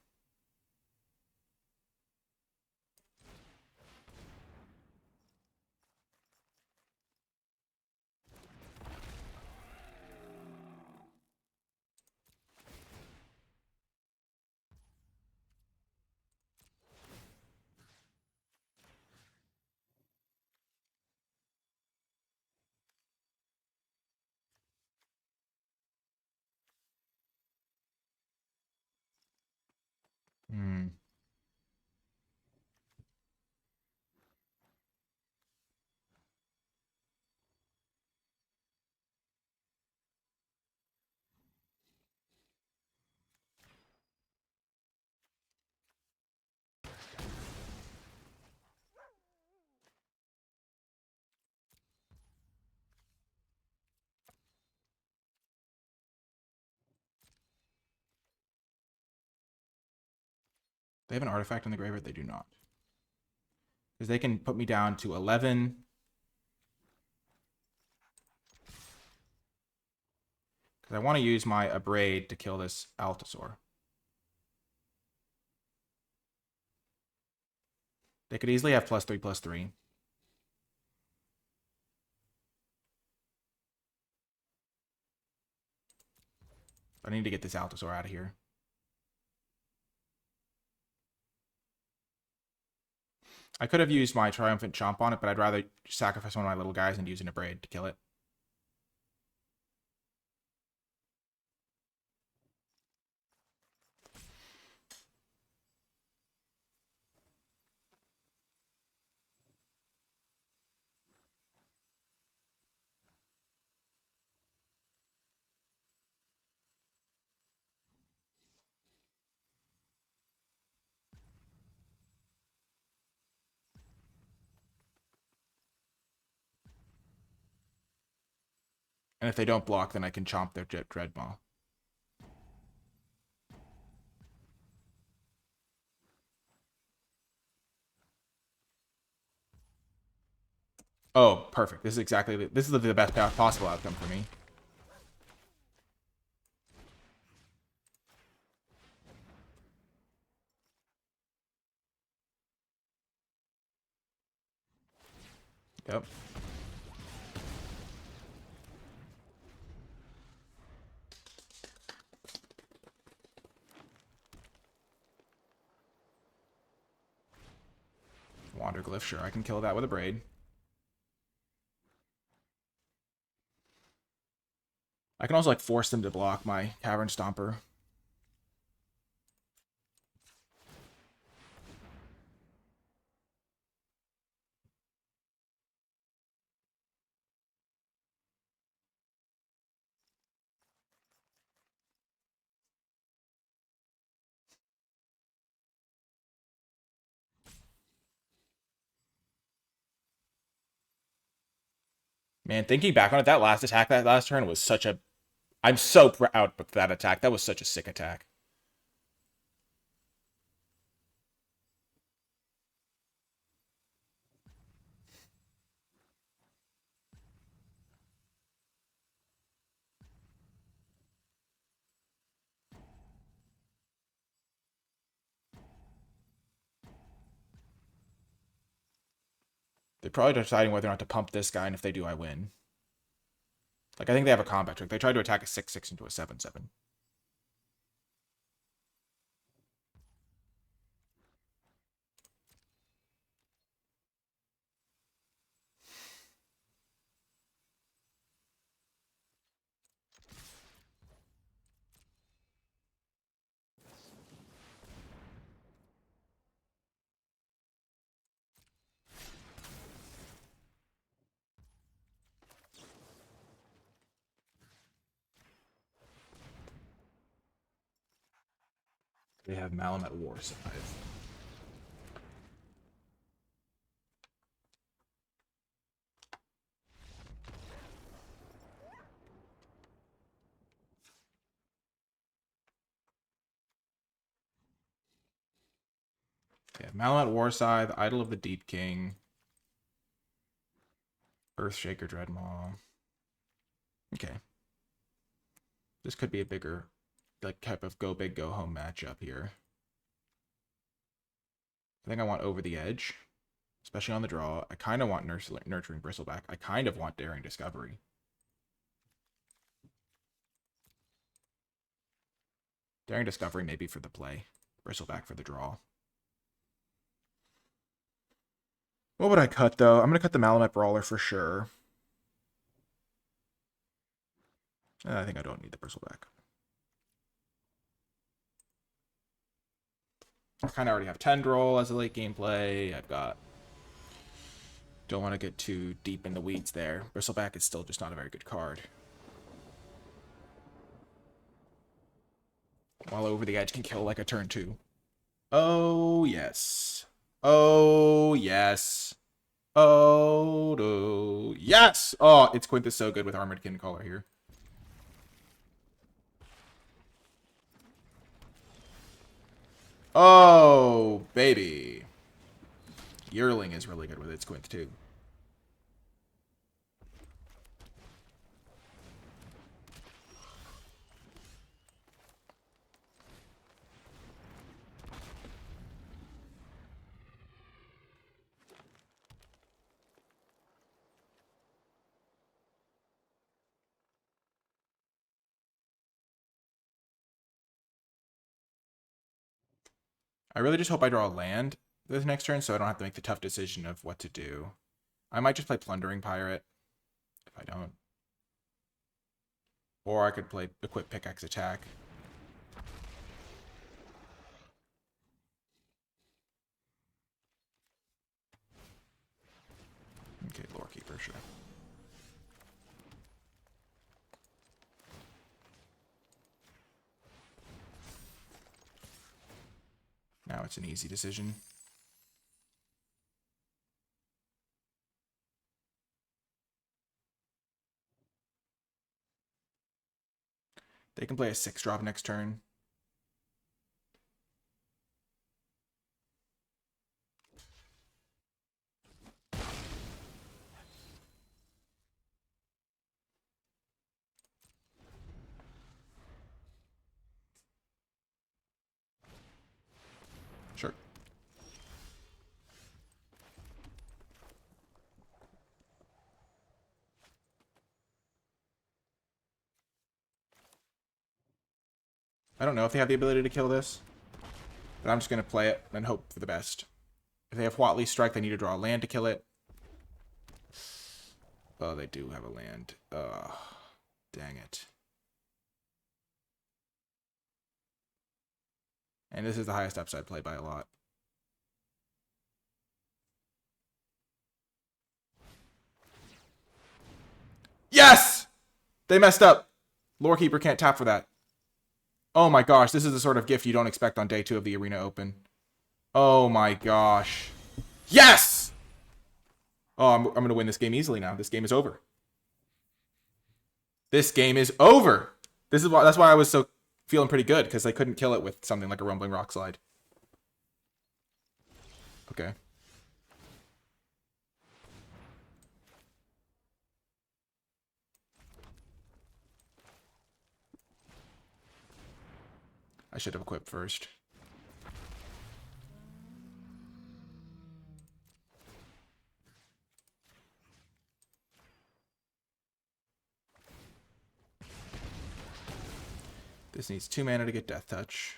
Hmm. They have an artifact in the graveyard? They do not. Because they can put me down to 11. Because I want to use my Abrade to kill this Altasaur. They could easily have +3/+3. I need to get this Altasaur out of here. I could have used my Triumphant Chomp on it, but I'd rather sacrifice one of my little guys and use an Abrade to kill it. And if they don't block, then I can chomp their Dreadmaw. Oh, perfect. This is the best possible outcome for me. Yep. Wanderglyph, sure, I can kill that with a Braid. I can also, like, force them to block my Cavern Stomper. Man, thinking back on it, that last attack, that last turn was such a... I'm so proud of that attack. That was such a sick attack. They're probably deciding whether or not to pump this guy, and if they do, I win. Like, I think they have a combat trick. They tried to attack a 6/6 into a 7/7. They have Malamet Warscythe. Yeah, Malamet Warscythe, Idol of the Deep King, Earthshaker Dreadmaw. Okay. This could be a bigger, like, type of go big, go home matchup here. I think I want Over the Edge, especially on the draw. I kind of want Nurturing Bristleback. I kind of want Daring Discovery. Daring Discovery maybe for the play. Bristleback for the draw. What would I cut, though? I'm going to cut the Malamet Brawler for sure. I think I don't need the Bristleback. I kind of already have Tendril as a late game play. I've got... Don't want to get too deep in the weeds there. Bristleback is still just not a very good card. While Over the Edge can kill like a turn 2. Oh, yes. Oh, yes. Oh, no. Yes! Oh, it's Quintus so good with Armored Kincaller here. Oh, baby. Yearling is really good with its Quint, too. I really just hope I draw a land this next turn so I don't have to make the tough decision of what to do. I might just play Plundering Pirate if I don't. Or I could play Equip Pickaxe Attack. Okay, Lorekeeper, sure. Now it's an easy decision. They can play a 6-drop next turn. Sure. I don't know if they have the ability to kill this, but I'm just going to play it and hope for the best. If they have Huatli Strike, they need to draw a land to kill it. Oh, they do have a land. Ugh, dang it. And this is the highest upside play by a lot. Yes! They messed up. Lorekeeper can't tap for that. Oh my gosh, this is the sort of gift you don't expect on day 2 of the Arena Open. Oh my gosh. Yes! Oh, I'm going to win this game easily now. This game is over. This game is over. That's why I was so feeling pretty good, because they couldn't kill it with something like a Rumbling Rock Slide. Okay. I should have equipped first. This needs 2 mana to get Death Touch.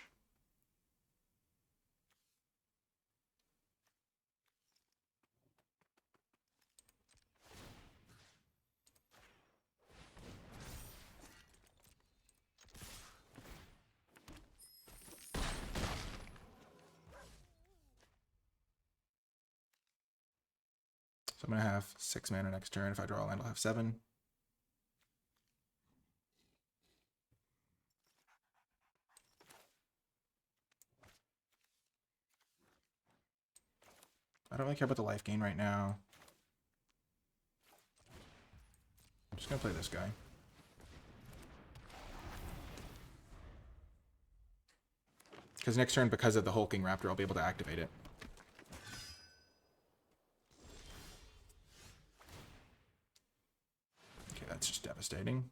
So I'm going to have 6 mana next turn. If I draw a land, I'll have 7. I don't really care about the life gain right now. I'm just going to play this guy. Because next turn, because of the Hulking Raptor, I'll be able to activate it. Okay, that's just devastating.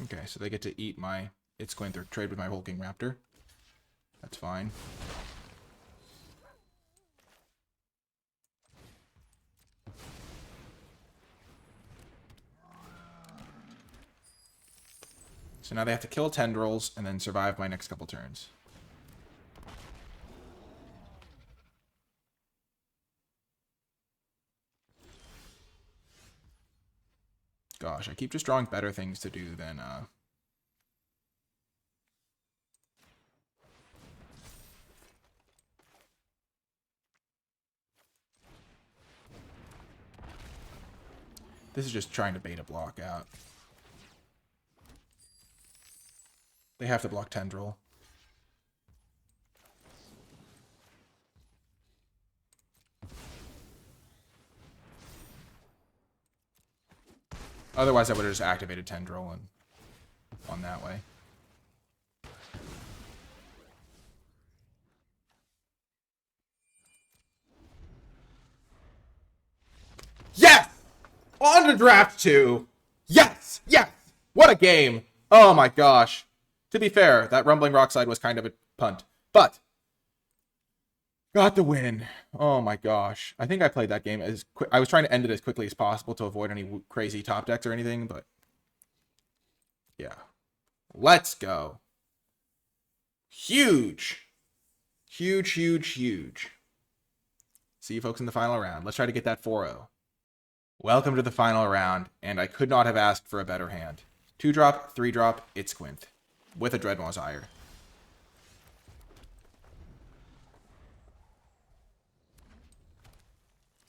Okay, so they get to eat my Itzquint or trade with my Hulking Raptor. That's fine. So now they have to kill Tendrils and then survive my next couple turns. Gosh, I keep just drawing better things to do than this is just trying to bait a block out. They have to block Tendril. Otherwise, I would have just activated Tendril and won that way. Yes! On to draft 2! Yes! Yes! What a game! Oh my gosh. To be fair, that Rumbling Rockslide was kind of a punt. But got the win. Oh my gosh. I think I played that game as quick. I was trying to end it as quickly as possible to avoid any crazy top decks or anything, but yeah. Let's go. Huge. Huge, huge, huge. See you folks in the final round. Let's try to get that 4-0. Welcome to the final round, and I could not have asked for a better hand. 2-drop, 3-drop, Itzquint. With a Dreadmaw Ire.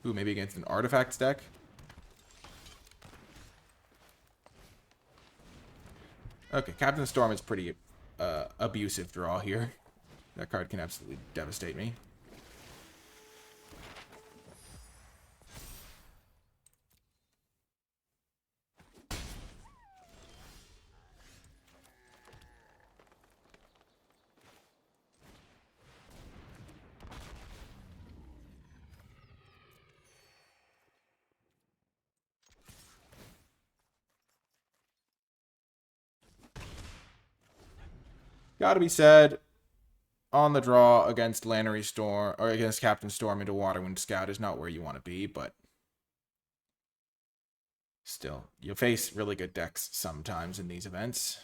Ooh, maybe against an Artifacts deck. Okay, Captain Storm is pretty abusive draw here. That card can absolutely devastate me. Gotta be said, on the draw against Lannery Storm, or against Captain Storm into Waterwind Scout is not where you want to be, but still, you face really good decks sometimes in these events.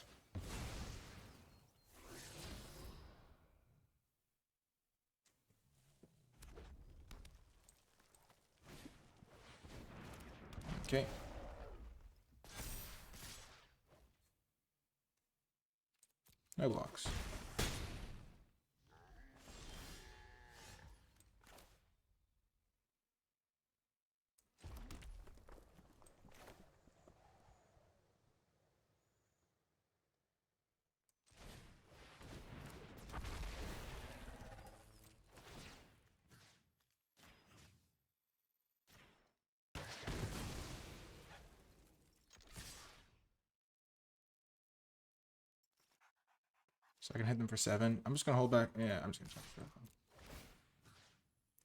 Okay. No blocks. So I can hit them for 7. I'm just going to hold back. Yeah, I'm just going to check for them.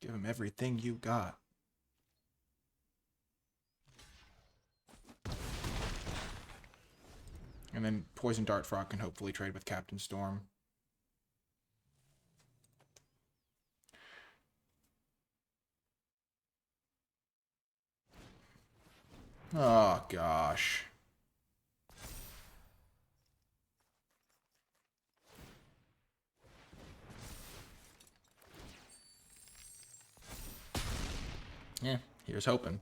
Give him everything you got. And then Poison Dart Frog can hopefully trade with Captain Storm. Oh, gosh. Yeah, here's hoping.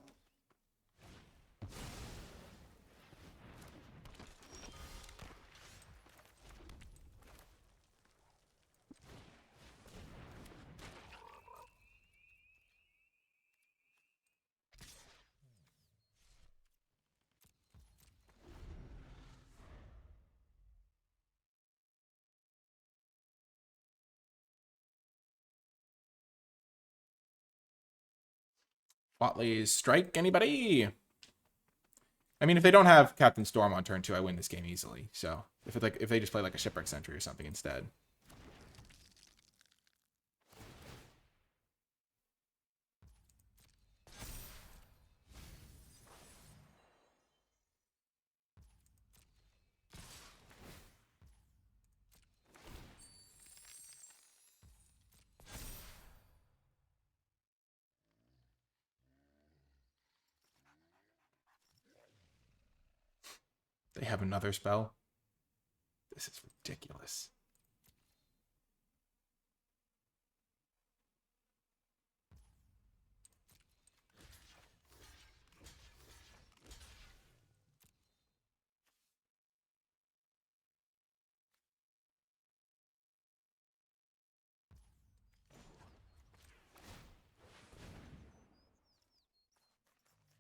Watley's Strike, anybody? I mean, if they don't have Captain Storm on turn 2, I win this game easily. So, if they just play like a Shipwreck Sentry or something instead. They have another spell. This is ridiculous.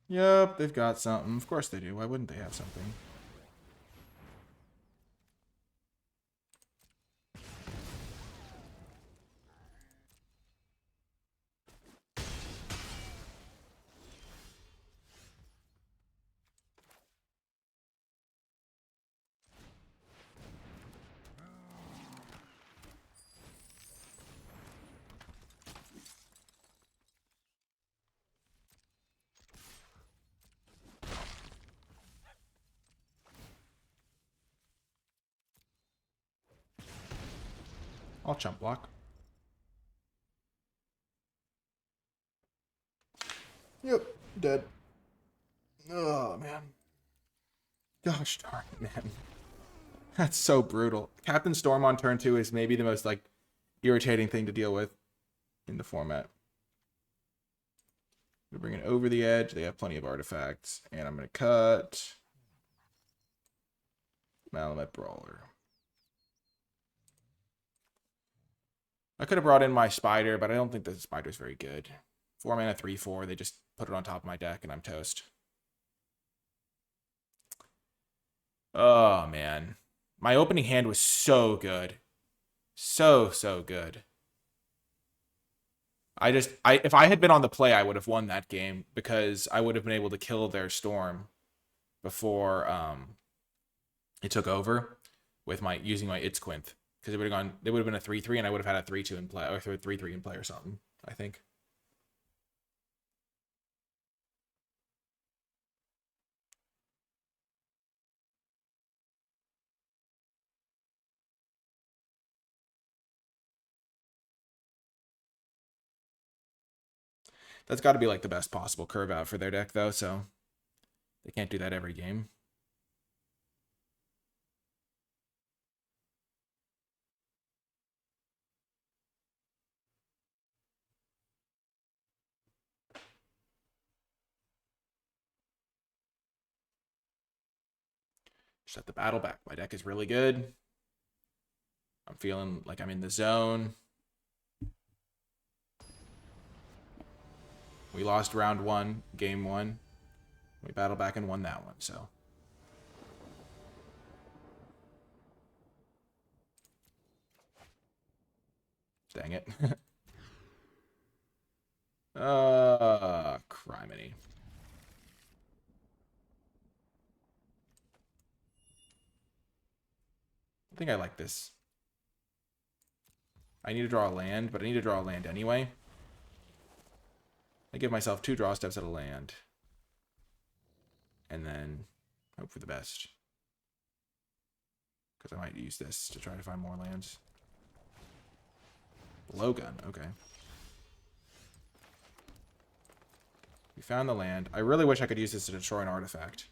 Yep, they've got something. Of course they do. Why wouldn't they have something? I'll chump block. Yep, dead. Oh, man. Gosh darn it, man. That's so brutal. Captain Storm on turn 2 is maybe the most, like, irritating thing to deal with in the format. We bring it over the edge. They have plenty of artifacts. And I'm going to cut Malamet Brawler. I could have brought in my Spider, but I don't think the Spider's very good. 4 mana, 3/4. They just put it on top of my deck, and I'm toast. Oh, man. My opening hand was so good. So good. If I had been on the play, I would have won that game because I would have been able to kill their Storm before it took over with using my Itzquinth. Because it would have been a 3/3, and I would have had a 3/2 in play, or 3/3 in play or something, I think. That's got to be like the best possible curve out for their deck, though, so they can't do that every game. Shut the battle back. My deck is really good. I'm feeling like I'm in the zone. We lost round 1, game 1. We battled back and won that one, so. Dang it. Criminy. I think I like this. I need to draw a land, but I need to draw a land anyway. I give myself 2 draw steps at a land. And then hope for the best. Because I might use this to try to find more lands. Blowgun, okay. We found the land. I really wish I could use this to destroy an artifact.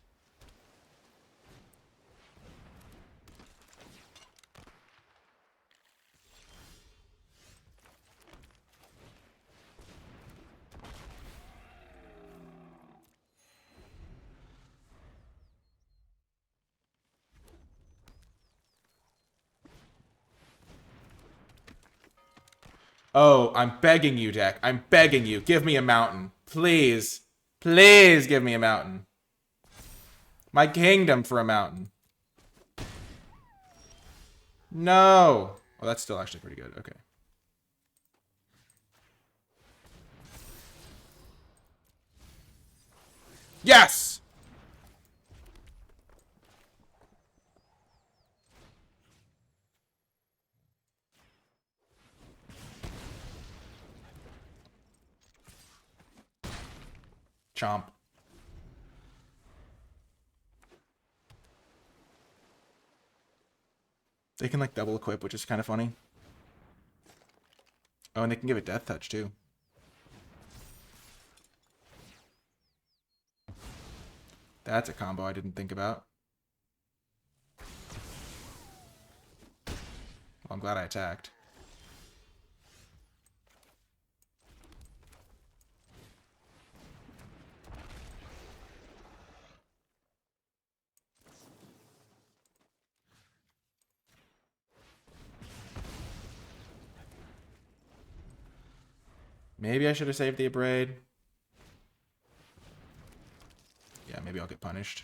Oh, I'm begging you, deck. I'm begging you. Give me a mountain. Please. Please give me a mountain. My kingdom for a mountain. No. Oh, that's still actually pretty good. Okay. Yes! Chomp. They can like double equip, which is kind of funny. Oh, and they can give it death touch too. That's a combo I didn't think about. I'm glad I attacked. Maybe I should have saved the Abrade. Yeah, maybe I'll get punished.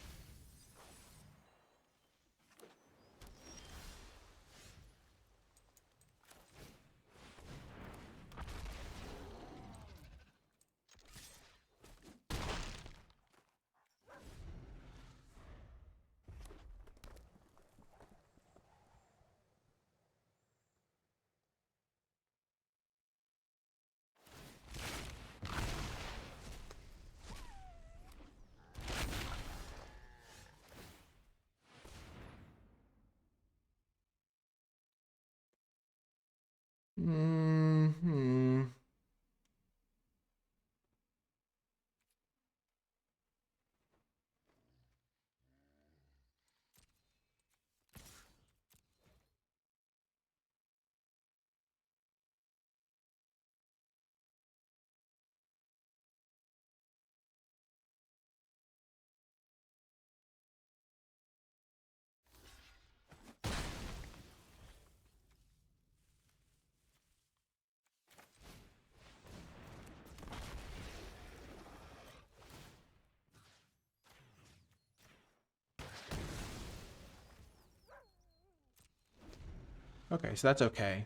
Hmm. Okay, so that's okay.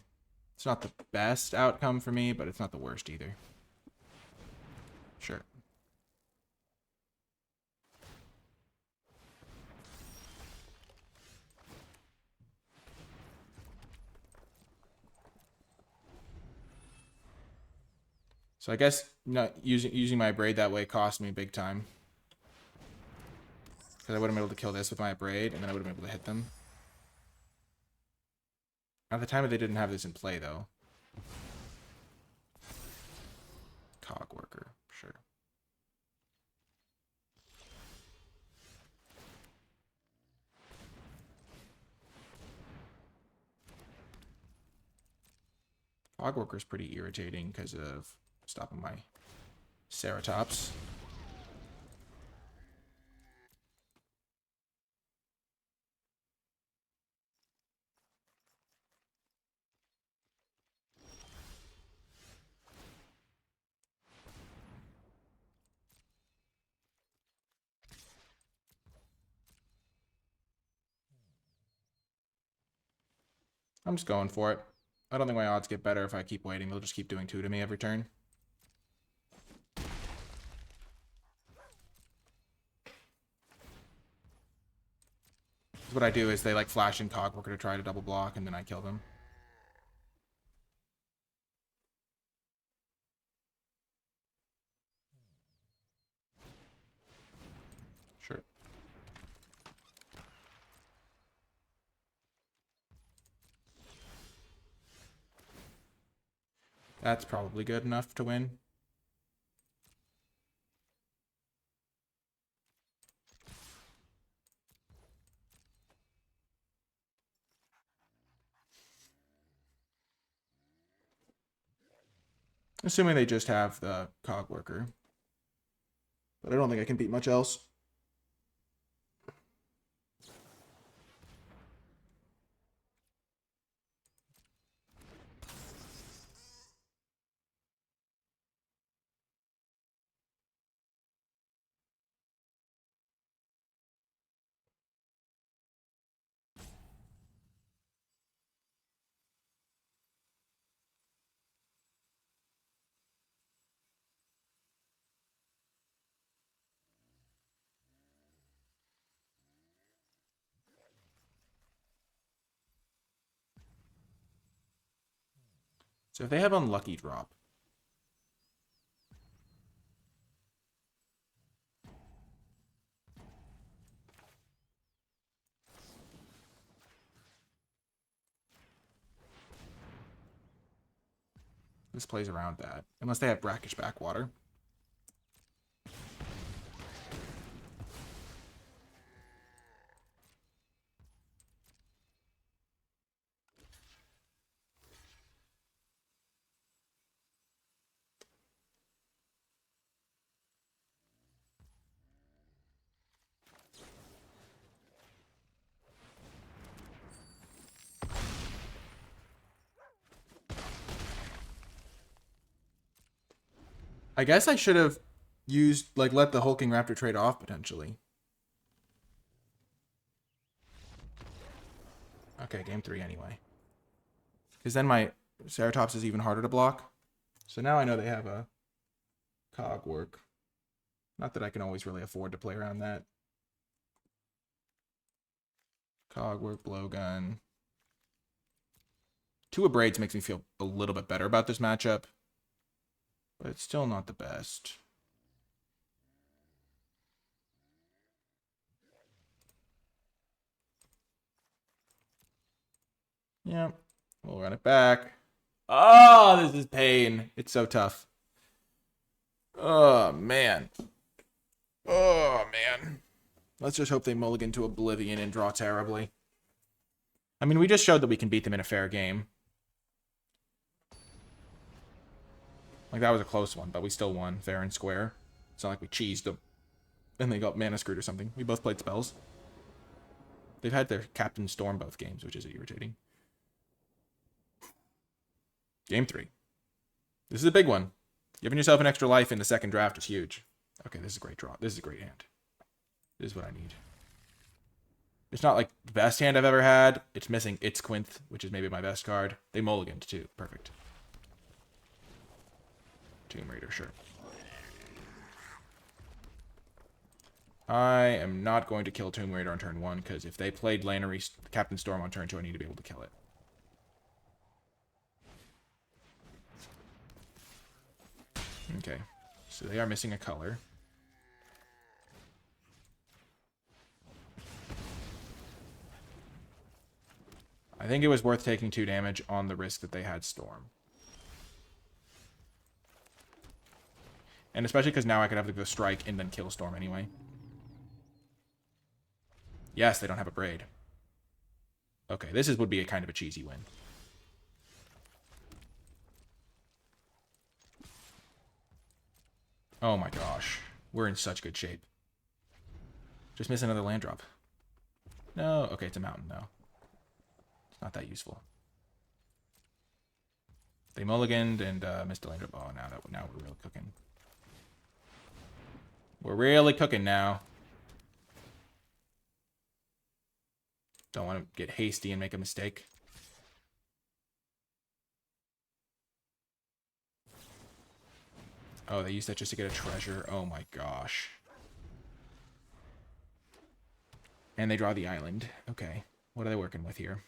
It's not the best outcome for me, but it's not the worst either. Sure. So I guess not using my Abrade that way cost me big time. Because I would have been able to kill this with my Abrade, and then I would have been able to hit them. At the time, they didn't have this in play, though. Cog worker, sure. Cog worker is pretty irritating because of stopping my Ceratops. I'm just going for it. I don't think my odds get better if I keep waiting. They'll just keep doing 2 to me every turn. What I do is they like flash in Cog worker to try to double block, and then I kill them. Sure. That's probably good enough to win. Assuming they just have the Cog worker. But I don't think I can beat much else. So if they have unlucky drop, this plays around that. Unless they have brackish backwater. I guess I should have used, like, let the Hulking Raptor trade off, potentially. Okay, game 3 anyway. Because then my Ceratops is even harder to block. So now I know they have a cog work. Not that I can always really afford to play around that. Cog work, blowgun. 2 Abrades makes me feel a little bit better about this matchup. But it's still not the best. Yeah, we'll run it back. Oh, this is pain. It's so tough. Oh, man. Oh, man. Let's just hope they mulligan to Oblivion and draw terribly. I mean, we just showed that we can beat them in a fair game. Like, that was a close one, but we still won fair and square. It's not like we cheesed them. And they got mana screwed or something. We both played spells. They've had their Captain Storm both games, which is irritating. Game 3. This is a big one. Giving yourself an extra life in the second draft is huge. Okay, this is a great draw. This is a great hand. This is what I need. It's not like the best hand I've ever had. It's missing Ixalan, which is maybe my best card. They mulliganed too. Perfect. Tomb Raider, sure. I am not going to kill Tomb Raider on turn 1, because if they played Lannery Captain Storm on turn 2, I need to be able to kill it. Okay, so they are missing a color. I think it was worth taking 2 damage on the risk that they had Storm. And especially because now I could have to go strike and then kill Storm anyway. Yes, they don't have a Braid. Okay, this would be a kind of a cheesy win. Oh my gosh. We're in such good shape. Just miss another land drop. No, okay, it's a mountain though. It's not that useful. They mulliganed and missed a land drop. Oh, now we're really cooking. We're really cooking now. Don't want to get hasty and make a mistake. Oh, they used that just to get a treasure. Oh my gosh. And they draw the island. Okay. What are they working with here?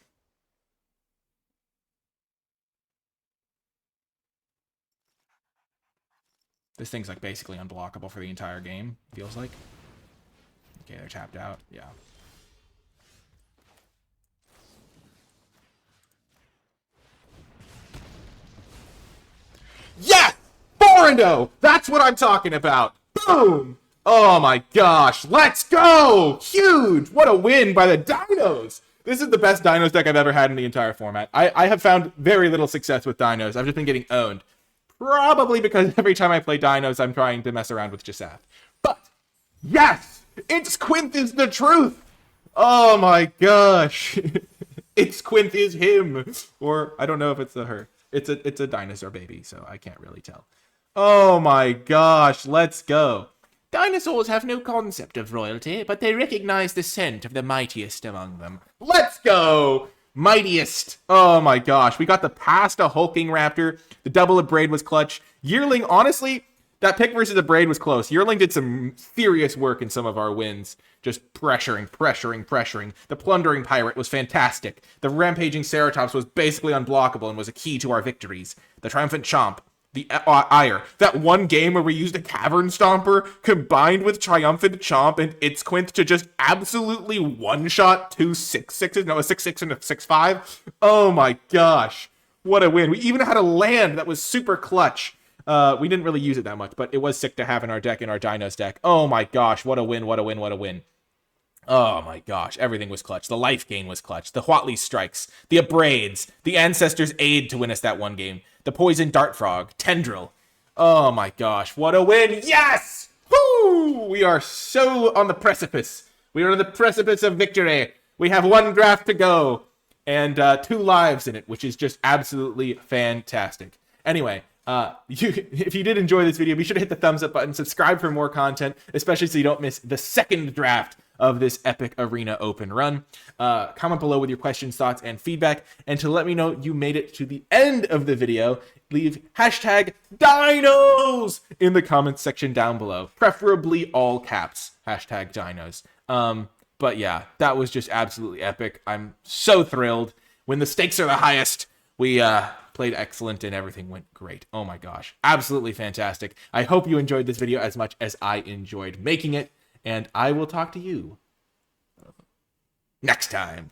This thing's like basically unblockable for the entire game, feels like. Okay, they're tapped out. Yeah. Yes! 4-0! That's what I'm talking about! Boom! Oh my gosh, let's go! Huge! What a win by the Dinos! This is the best Dinos deck I've ever had in the entire format. I have found very little success with Dinos. I've just been getting owned. Probably because every time I play Dinos, I'm trying to mess around with Jasath. But, yes! Ixalan is the truth! Oh my gosh! Ixalan is him! Or, I don't know if it's a her. It's a dinosaur baby, so I can't really tell. Oh my gosh, let's go. Dinosaurs have no concept of royalty, but they recognize the scent of the mightiest among them. Let's go! Mightiest. Oh my gosh. We got the pasta hulking raptor. The double of Braid was clutch. Yearling, honestly, that pick versus the Braid was close. Yearling did some serious work in some of our wins. Just pressuring. The plundering pirate was fantastic. The rampaging Ceratops was basically unblockable and was a key to our victories. The triumphant chomp. The ire. That one game where we used a cavern stomper combined with triumphant chomp and Ixalan to just absolutely one-shot 2 6/6s. No, a 6/6 and a 6/5. Oh my gosh. What a win. We even had a land that was super clutch. We didn't really use it that much, but it was sick to have in our deck, in our Dinos deck. Oh my gosh. What a win. Oh my gosh. Everything was clutch. The life gain was clutch. The Huatley strikes. The Abrades. The Ancestors' Aid to win us that one game. The Poison Dart Frog. Tendril. Oh my gosh. What a win. Yes! Woo! We are so on the precipice. We are on the precipice of victory. We have 1 draft to go. And 2 lives in it, which is just absolutely fantastic. Anyway, If you did enjoy this video, be sure to hit the thumbs up button, subscribe for more content, especially so you don't miss the second draft of this epic Arena Open run. Comment below with your questions, thoughts, and feedback. And to let me know you made it to the end of the video, leave hashtag dinos in the comments section down below. Preferably all caps, hashtag dinos. But yeah, that was just absolutely epic. I'm so thrilled. When the stakes are the highest, we played excellent and everything went great. Oh my gosh, absolutely fantastic. I hope you enjoyed this video as much as I enjoyed making it. And I will talk to you next time.